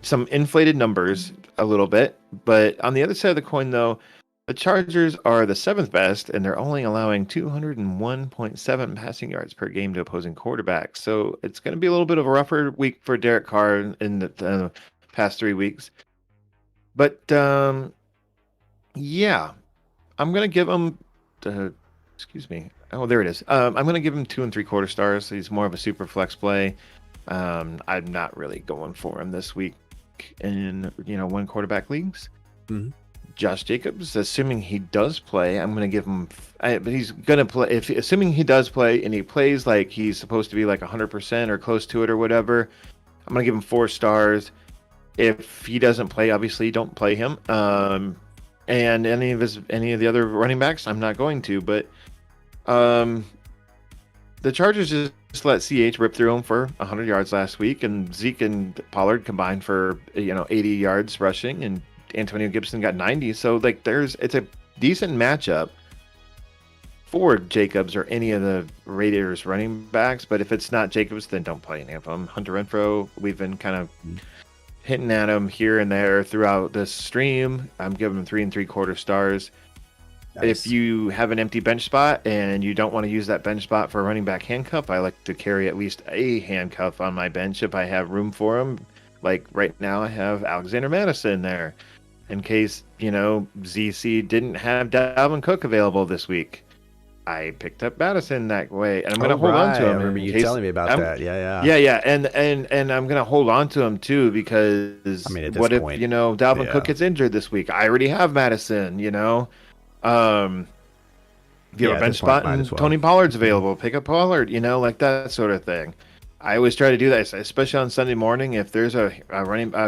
some inflated numbers a little bit. But on the other side of the coin, though, the Chargers are the 7th best, and they're only allowing 201.7 passing yards per game to opposing quarterbacks. So it's going to be a little bit of a rougher week for Derek Carr in the past 3 weeks. But Yeah, I'm gonna give him. Excuse me. Oh, there it is. I'm gonna give him 2 3/4 stars. He's more of a super flex play. I'm not really going for him this week in one quarterback leagues. Mhm. Josh Jacobs, assuming he does play, I'm going to give him. But he's going to play. Assuming he does play and he plays like he's supposed to be like 100% or close to it or whatever, I'm going to give him 4 stars. If he doesn't play, obviously don't play him. And any of the other running backs, I'm not going to. But the Chargers just let CH rip through him for 100 yards last week, and Zeke and Pollard combined for 80 yards rushing, and Antonio Gibson got 90. So like it's a decent matchup for Jacobs or any of the Raiders running backs. But if it's not Jacobs, then don't play any of them. Hunter Renfrow, we've been kind of hitting at him here and there throughout this stream. I'm giving him 3 3/4 stars. Nice. If you have an empty bench spot and you don't want to use that bench spot for a running back handcuff, I like to carry at least a handcuff on my bench if I have room for them. Like right now, I have Alexander Madison there in case, ZC didn't have Dalvin Cook available this week. I picked up Madison that way, and I'm going to hold on to him. I remember you telling me about that. Yeah. Yeah, and I'm going to hold on to him too because at this what if, point, Dalvin Cook gets injured this week? I already have Madison, if you have a bench spot and Tony Pollard's available, pick up Pollard, like that sort of thing. I always try to do that, especially on Sunday morning. If there's a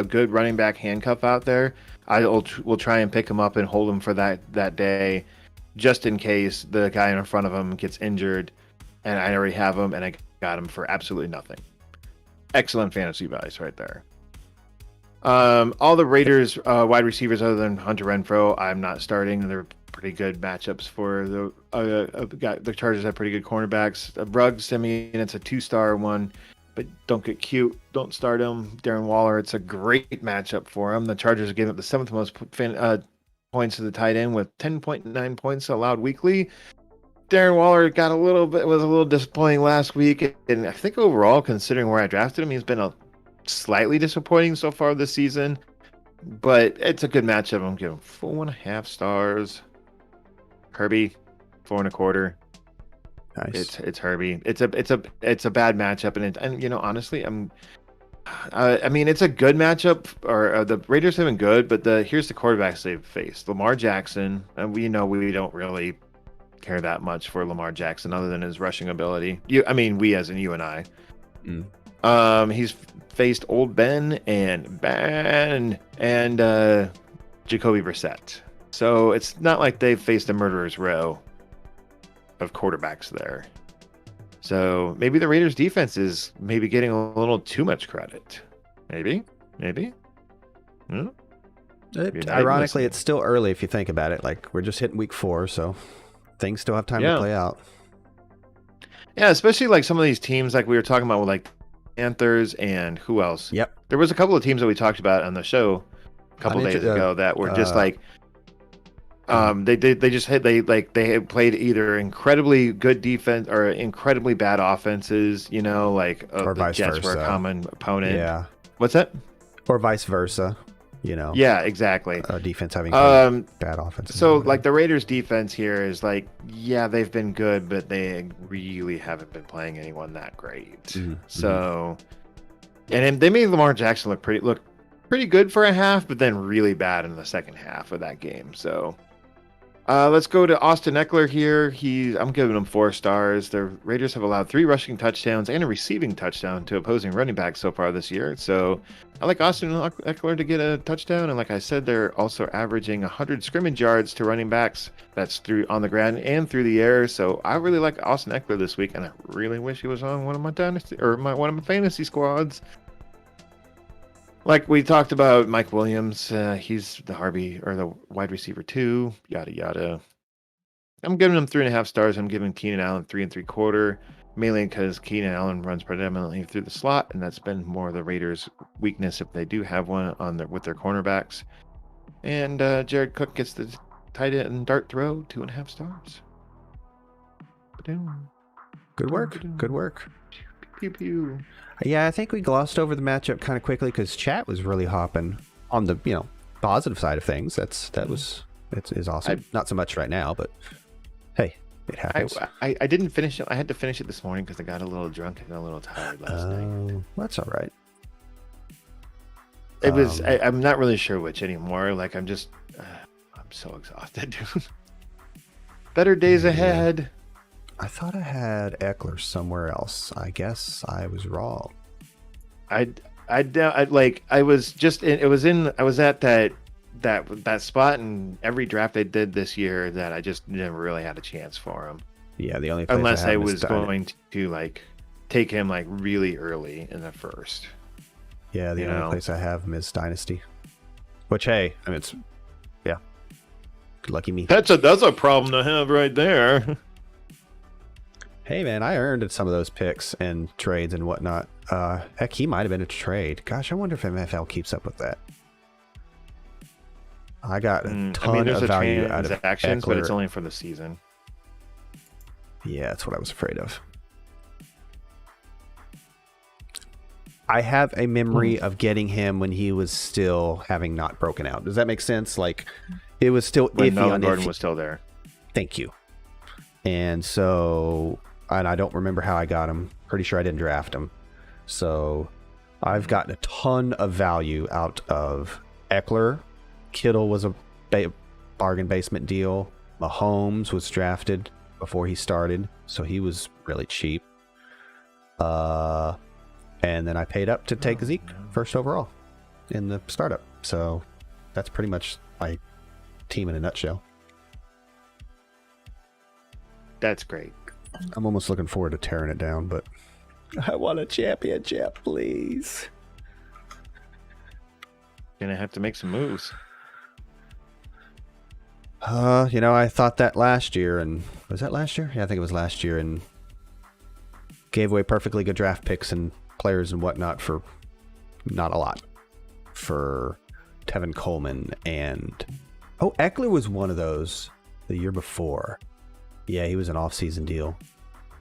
good running back handcuff out there, will try and pick him up and hold him for that day, just in case the guy in front of him gets injured, and I already have him and I got him for absolutely nothing. Excellent fantasy advice right there. All the Raiders wide receivers other than Hunter Renfrow, I'm not starting. They're pretty good matchups for the Chargers have pretty good cornerbacks. Ruggs, it's a 2-star one, but don't get cute. Don't start him. Darren Waller, it's a great matchup for him. The Chargers are giving up the 7th most points to the tight end with 10.9 points allowed weekly. Darren Waller was a little disappointing last week, and I think overall, considering where I drafted him, he's been slightly disappointing so far this season. But it's a good matchup. I'm giving 4.5 stars. Herbie, 4.25. Nice. It's Herbie. It's a bad matchup, and honestly, it's a good matchup. Or the Raiders have been good, but here's the quarterbacks they've faced: Lamar Jackson, and we don't really care that much for Lamar Jackson other than his rushing ability. We as in you and I. He's faced Old Ben and Jacoby Brissett. So it's not like they've faced a murderer's row of quarterbacks there. So maybe the Raiders defense is maybe getting a little too much credit. Maybe. Ironically, it's still early if you think about it. Like, we're just hitting week 4, so things still have time to play out. Yeah, especially like some of these teams like we were talking about with like Panthers and who else? Yep. There was a couple of teams that we talked about on the show a couple days ago that were just like they had played either incredibly good defense or incredibly bad offenses, or the Jets were a common opponent. Yeah. What's that? Or vice versa, Yeah, exactly. Defense having bad offenses. So like the Raiders defense here is like, yeah, they've been good, but they really haven't been playing anyone that great. Mm-hmm. So, and they made Lamar Jackson look pretty good for a half, but then really bad in the second half of that game. So let's go to Austin Eckler here. I'm giving him 4 stars. The Raiders have allowed 3 rushing touchdowns and a receiving touchdown to opposing running backs so far this year. So I like Austin Eckler to get a touchdown. And like I said, they're also averaging 100 scrimmage yards to running backs. That's through on the ground and through the air. So I really like Austin Eckler this week, and I really wish he was on one of my dynasty or one of my fantasy squads. Like we talked about Mike Williams, he's the Harvey or the wide receiver 2, yada yada. I'm giving him 3.5 stars. I'm giving Keenan Allen 3 3/4, mainly because Keenan Allen runs predominantly through the slot, and that's been more of the Raiders' weakness if they do have one with their cornerbacks. And Jared Cook gets the tight end dart throw, 2.5 stars. Good work. Pew pew. Yeah, I think we glossed over the matchup kind of quickly because chat was really hopping on the positive side of things. That was It is awesome. Not so much right now, but hey, it happens. I didn't finish it. I had to finish it this morning because I got a little drunk and a little tired last night. That's all right. It was. I'm not really sure which anymore. Like I'm just. I'm so exhausted, dude. Better days ahead. I thought I had Eckler somewhere else. I guess I was wrong. I was just. I was at that spot in every draft I did this year that I just never really had a chance for him. Yeah, the only place unless I was going to like take him like really early in the first. Yeah, the only place I have him is Dynasty. Which, hey, I mean, it's lucky me. That's a problem to have right there. Hey man, I earned some of those picks and trades and whatnot. Heck, he might have been a trade. Gosh, I wonder if MFL keeps up with that. I got a ton of value out of transactions, Eckler. but it's only for the season. Yeah, that's what I was afraid of. I have a memory of getting him when he was still having not broken out. Does that make sense? Like, it was still when iffy Melvin on Gordon iffy. was still there. Thank you. And so, and I don't remember how I got him. Pretty sure I didn't draft him. So, I've gotten a ton of value out of Eckler. Kittle was a bargain basement deal. Mahomes was drafted before he started, so he was really cheap. And then I paid up to take Zeke first overall in the startup. So that's pretty much my team in a nutshell. That's great. I'm almost looking forward to tearing it down, but I want a championship, please. Gonna have to make some moves. I thought that last year, and was that last year? Yeah, I think it was last year, and gave away perfectly good draft picks and players and whatnot for not a lot for Tevin Coleman. And Eckler was one of those the year before. Yeah, he was an off-season deal.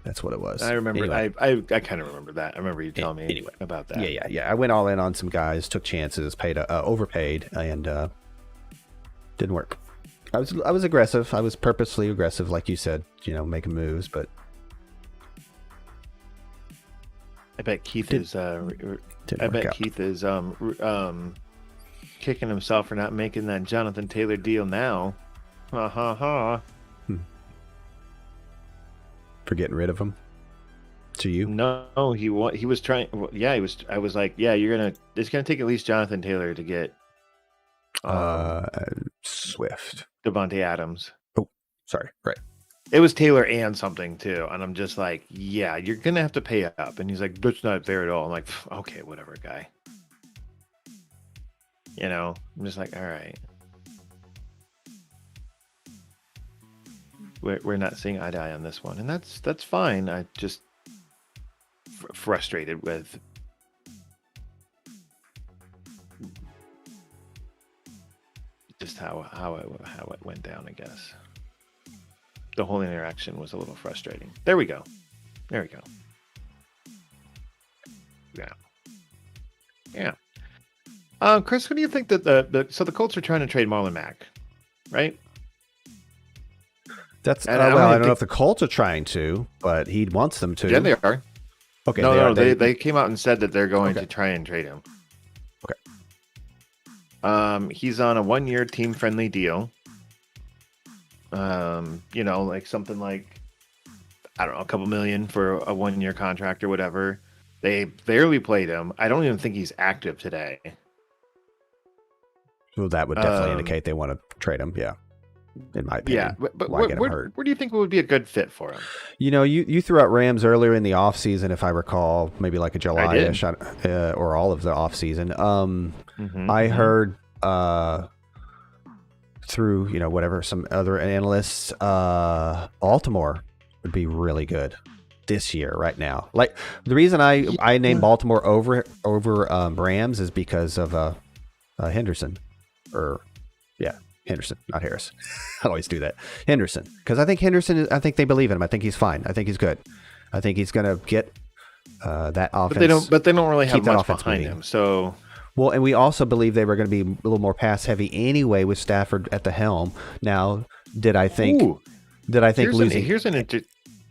That's what it was. I remember. Anyway. I kind of remember that. I remember you telling me about that. Yeah. I went all in on some guys, took chances, overpaid, and didn't work. I was aggressive. I was purposely aggressive, like you said, making moves, but I bet Keith is kicking himself for not making that Jonathan Taylor deal now. Ha ha ha. For getting rid of him. To you? No, he was trying. Yeah, he was. I was like, yeah, it's gonna take at least Jonathan Taylor to get Swift. Devontae Adams. Oh, sorry. Right. It was Taylor and something too, and I'm just like, yeah, you're gonna have to pay up. And he's like, that's not fair at all. I'm like, okay, whatever, guy. I'm just like, all right. We're not seeing eye to eye on this one, and that's fine. I just frustrated with just how it went down. I guess the whole interaction was a little frustrating. There we go. Yeah. Chris, what do you think that the Colts are trying to trade Marlon Mack, right? That's I don't know if the Colts are trying to, but he wants them to. Yeah, they are. Okay. No, they came out and said that they're going to try and trade him. Okay. He's on a 1-year team-friendly deal. Like something like, I don't know, a couple million for a 1-year contract or whatever. They barely played him. I don't even think he's active today. Well, that would definitely indicate they want to trade him. Yeah. In my opinion. Yeah, but where do you think would be a good fit for him? You threw out Rams earlier in the offseason, if I recall, maybe like a July-ish, or all of the offseason. I heard through, whatever, some other analysts, Baltimore would be really good this year right now. Like, the reason I named Baltimore over Rams is because of Henderson. Henderson, not Harris. I always do that. Henderson. Because I think I think they believe in him. I think he's fine. I think he's good. I think he's going to get that offense. But they don't really have much behind him. So Well, and we also believe they were going to be a little more pass heavy anyway with Stafford at the helm. Now, did I think Ooh, losing here's an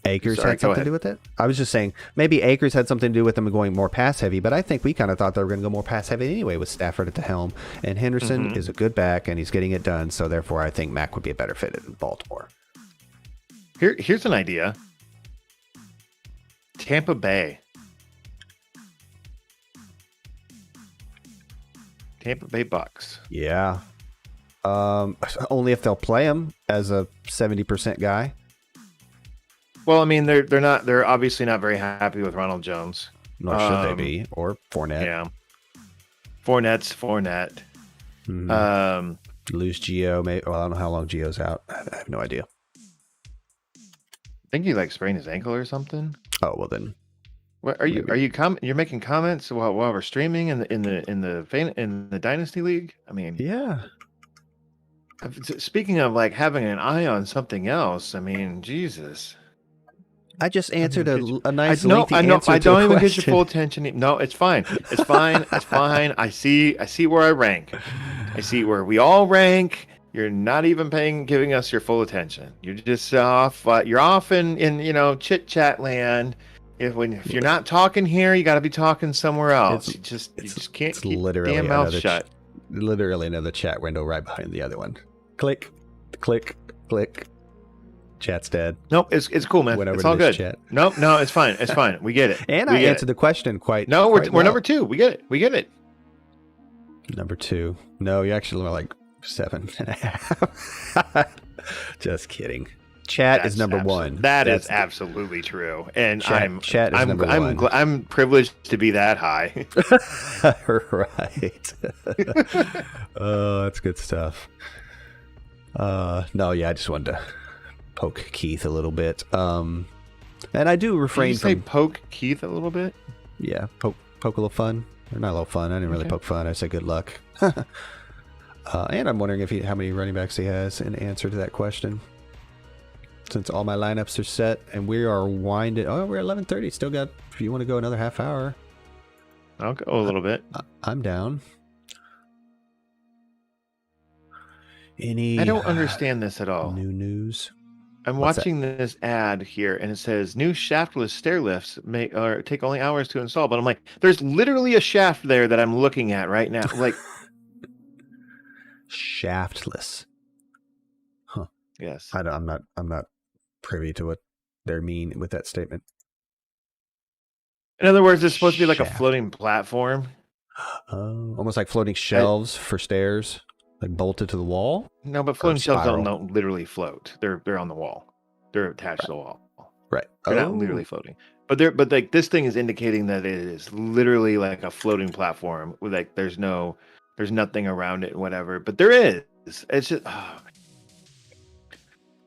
Akers Sorry, had something to do with it? I was just saying maybe Akers had something to do with them going more pass heavy, but I think we kind of thought they were going to go more pass heavy anyway with Stafford at the helm. And Henderson is a good back, and he's getting it done. So therefore, I think Mac would be a better fit in Baltimore. Here's an idea. Tampa Bay. Tampa Bay Bucks. Yeah. Only if they'll play him as a 70% guy. Well, I mean, they're obviously not very happy with Ronald Jones. Nor should they be, or Fournette. Yeah. Fournette. Mm-hmm. Lose Gio. Maybe, well, I don't know how long Gio's out. I have no idea. I think he sprained his ankle or something. Oh well, then. What are you? You're making comments while we're streaming in the Dynasty League? I mean, yeah. Speaking of having an eye on something else, I mean, Jesus. I just answered a nice lengthy answer. I don't even question. get your full attention. No, it's fine. It's fine. It's fine. I see where I rank. I see where we all rank. You're not even giving us your full attention. You're just off. You're off in chit chat land. If you're not talking here, you got to be talking somewhere else. You just can't keep your damn mouth shut. Literally another chat window right behind the other one. Click, click, click. Chat's dead. Nope, it's cool, man. It's all good. Chat. No, it's fine. It's fine. We get it. And I answered the question quite. No, we're well. number 2. We get it. Number 2. No, you're actually more like 7.5. Just kidding. Chat is number 1. That's absolutely true. And chat is number 1. I'm privileged to be that high. Right. Oh, that's good stuff. No, yeah, I just wanted to poke Keith a little bit. And I do refrain from... Did you say poke Keith a little bit? Yeah, poke a little fun. Or not a little fun. I didn't really poke fun. I said good luck. And I'm wondering how many running backs he has in answer to that question. Since all my lineups are set and we are winded. Oh, we're at 11:30. Still got, if you want to go another half hour. I'll go a little bit. I'm down. I don't understand this at all. New news. I'm watching this ad here, and it says new shaftless stair lifts take only hours to install. But I'm like, there's literally a shaft there that I'm looking at right now. Shaftless. Huh. Yes. I'm not privy to what they mean with that statement. In other words, it's supposed to be like a floating platform. Almost like floating shelves for stairs. Like bolted to the wall? No, but floating shelves don't literally float. They're on the wall. They're attached to the wall. Right. They're not literally floating. But this thing is indicating that it is literally like a floating platform with there's nothing around it, whatever. But there is. It's just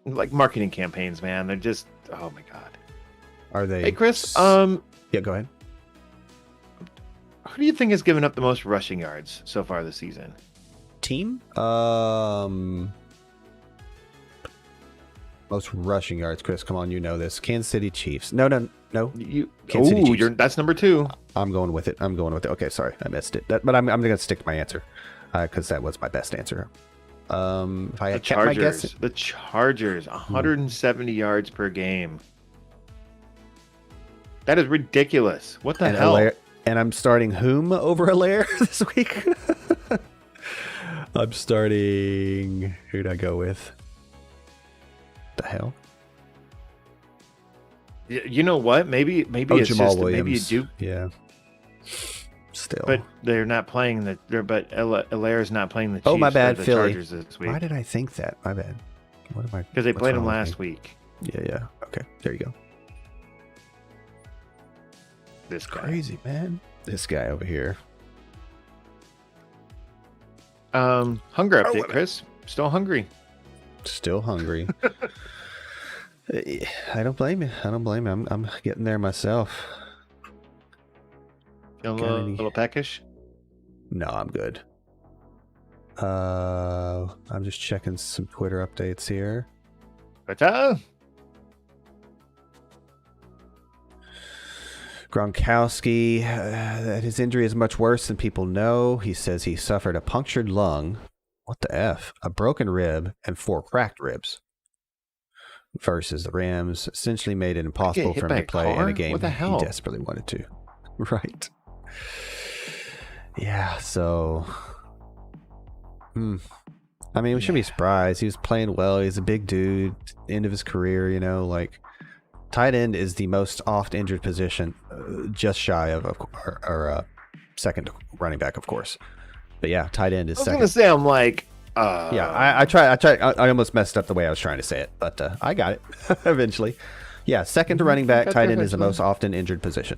like marketing campaigns, man. They're just oh my god. Are they? Hey Chris, yeah, go ahead. Who do you think has given up the most rushing yards so far this season? Team? Most rushing yards, Chris. Come on, you know this. Kansas City Chiefs. No. Kansas City Chiefs. That's number 2. I'm going with it. Okay, sorry, I missed it. But I'm going to stick to my answer because that was my best answer. If I had kept my guess, the Chargers, 170 yards per game. That is ridiculous. What the hell? And I'm starting whom over Allaire this week? I'm starting. Who'd I go with? The hell? You know what? Maybe it's Jamal just Williams. Maybe you do. Yeah. Still. But they're not playing but Allaire's not playing the Chiefs. Oh, my bad, the Philly. Chargers this week. Why did I think that? My bad. What am I? Because they played him last week. Yeah. Okay, there you go. This guy. Crazy, man. This guy over here. Hunger update, Chris. Still hungry. Still hungry. I don't blame you. I'm getting there myself. Feeling a little peckish? No, I'm good. I'm just checking some Twitter updates here. Gronkowski, that his injury is much worse than people know. He says he suffered a punctured lung. What the F? A broken rib and 4 cracked ribs. Versus the Rams, essentially made it impossible for him to play in a game he desperately wanted to. Right. Yeah, so... I mean, we shouldn't be surprised. He was playing well. He's a big dude. End of his career, you know, like... Tight end is the most oft injured position, just shy of or second running back, of course. But yeah, tight end is second. I was going to say, I'm like... Yeah, I tried. I almost messed up the way I was trying to say it, but I got it eventually. Yeah, second to running back, tight end is the most often injured position.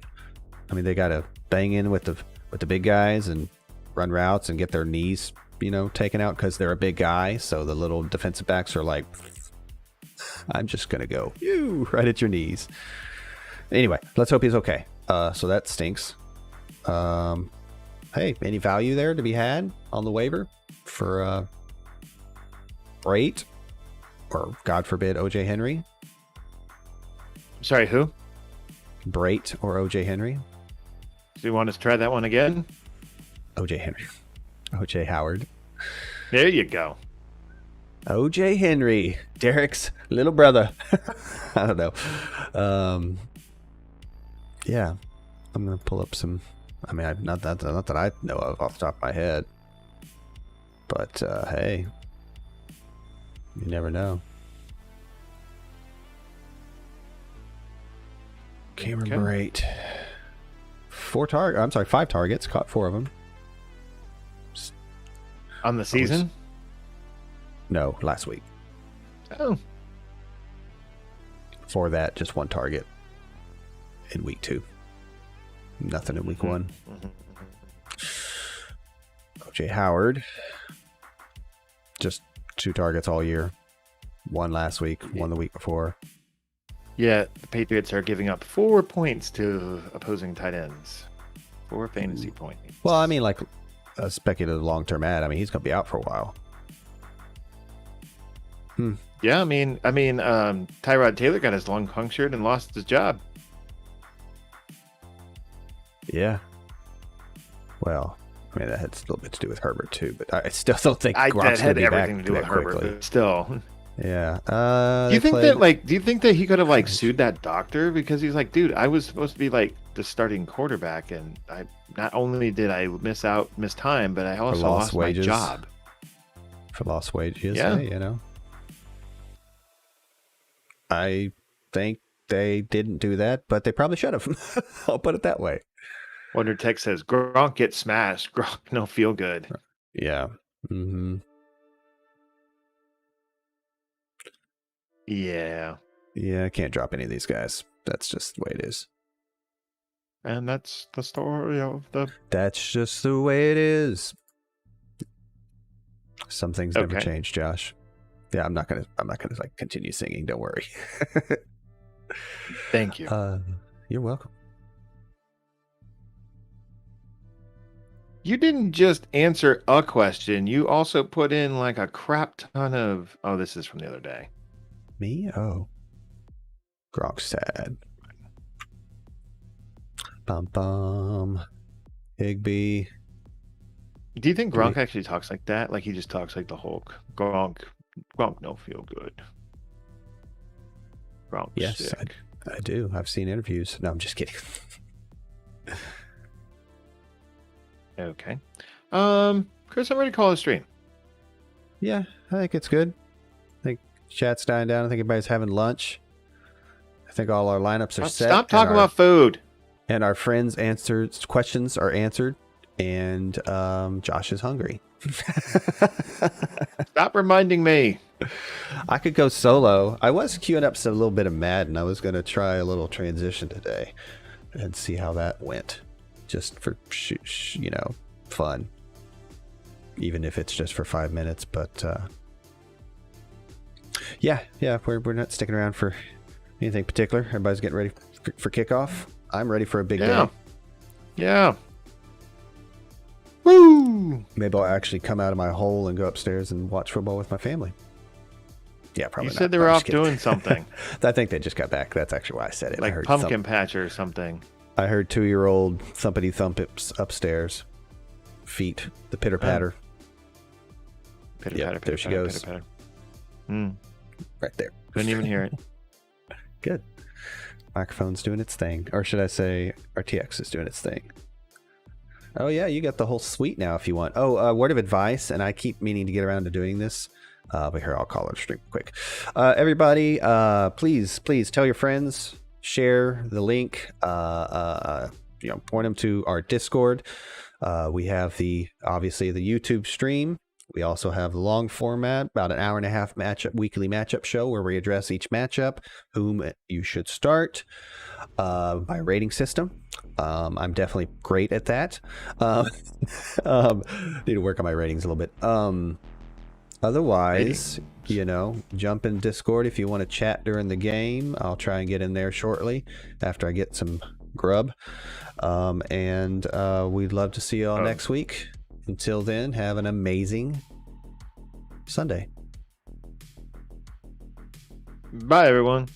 I mean, they got to bang in with the big guys and run routes and get their knees, you know, taken out because they're a big guy. So the little defensive backs are like, I'm just gonna go right at your knees. Anyway, let's hope he's okay. So that stinks. Hey, any value there to be had on the waiver for Brait or God forbid OJ Henry? Sorry, who? Brait or OJ Henry? Do you want us to try that one again? OJ Henry. OJ Howard. There you go. OJ Henry, Derek's little brother. I don't know. Yeah, I'm gonna pull up some. I mean, not that I know of off the top of my head. But hey, you never know. Cameron Brait. 5 targets, caught 4 of them. On the season? No, last week. Oh. For that, just 1 target in week 2. Nothing in week 1. OJ Howard, just 2 targets all year. 1 last week, 1 the week before. Yeah, the Patriots are giving up 4 points to opposing tight ends. 4 fantasy points. Well, I mean, like a speculative long-term ad. I mean, he's going to be out for a while. Yeah, I mean, Tyrod Taylor got his lung punctured and lost his job. Yeah. Well, I mean, that had a little bit to do with Herbert too, but I still don't think Gronk's had be everything back to do with Herbert. But still, yeah. Do you think that he could have like sued that doctor because he's like, dude, I was supposed to be like the starting quarterback, and I not only did I miss time, but I also lost wages. My job for lost wages. Yeah, you know. I think they didn't do that, but they probably should have. I'll put it that way. Wonder Tech says Gronk gets smashed. Gronk no feel good. Yeah. Mm-hmm. Yeah. Yeah, I can't drop any of these guys. That's just the way it is. And that's the story of the... That's just the way it is. Some things never change, Josh. Yeah, I'm not gonna like continue singing. Don't worry. Thank you. You're welcome. You didn't just answer a question. You also put in like a crap ton of... Oh, this is from the other day. Me? Oh. Gronk's sad. Bum bum. Higby. Do you think Gronk actually talks like that? Like he just talks like the Hulk? Gronk no feel good. Gronk sick. I do. I've seen interviews. No, I'm just kidding. Okay. Chris, I'm ready to call a stream. Yeah, I think it's good. I think chat's dying down. I think everybody's having lunch. I think all our lineups are set. Stop talking about food. And our friends' questions are answered. And Josh is hungry. Stop reminding me. I could go solo. I was queuing up a little bit of Madden. I was going to try a little transition today and see how that went. Just for, fun. Even if it's just for 5 minutes. But, yeah, we're not sticking around for anything particular. Everybody's getting ready for kickoff. I'm ready for a big day. Yeah. Woo! Maybe I'll actually come out of my hole and go upstairs and watch football with my family. Yeah, probably. You said they were off doing something. I think they just got back. That's actually why I said it. Like I heard pumpkin patch or something. I heard 2-year-old thumpity thump upstairs. Feet, the pitter patter. Pitter Yep, patter, there pitter she patter, goes. pitter patter. Right there. Couldn't even hear it. Good. Microphone's doing its thing. Or should I say RTX is doing its thing. Oh, yeah, you got the whole suite now if you want. Oh, word of advice, and I keep meaning to get around to doing this. But here, I'll call it a stream quick. Everybody, please tell your friends, share the link, point them to our Discord. We have obviously the YouTube stream. We also have the long format, about an hour and a half weekly matchup show where we address each matchup, whom you should start by rating system. I'm definitely great at that. Need to work on my ratings a little bit. Otherwise, jump in Discord if you want to chat during the game. I'll try and get in there shortly after I get some grub. And we'd love to see you all next week. Until then, have an amazing Sunday. Bye, everyone.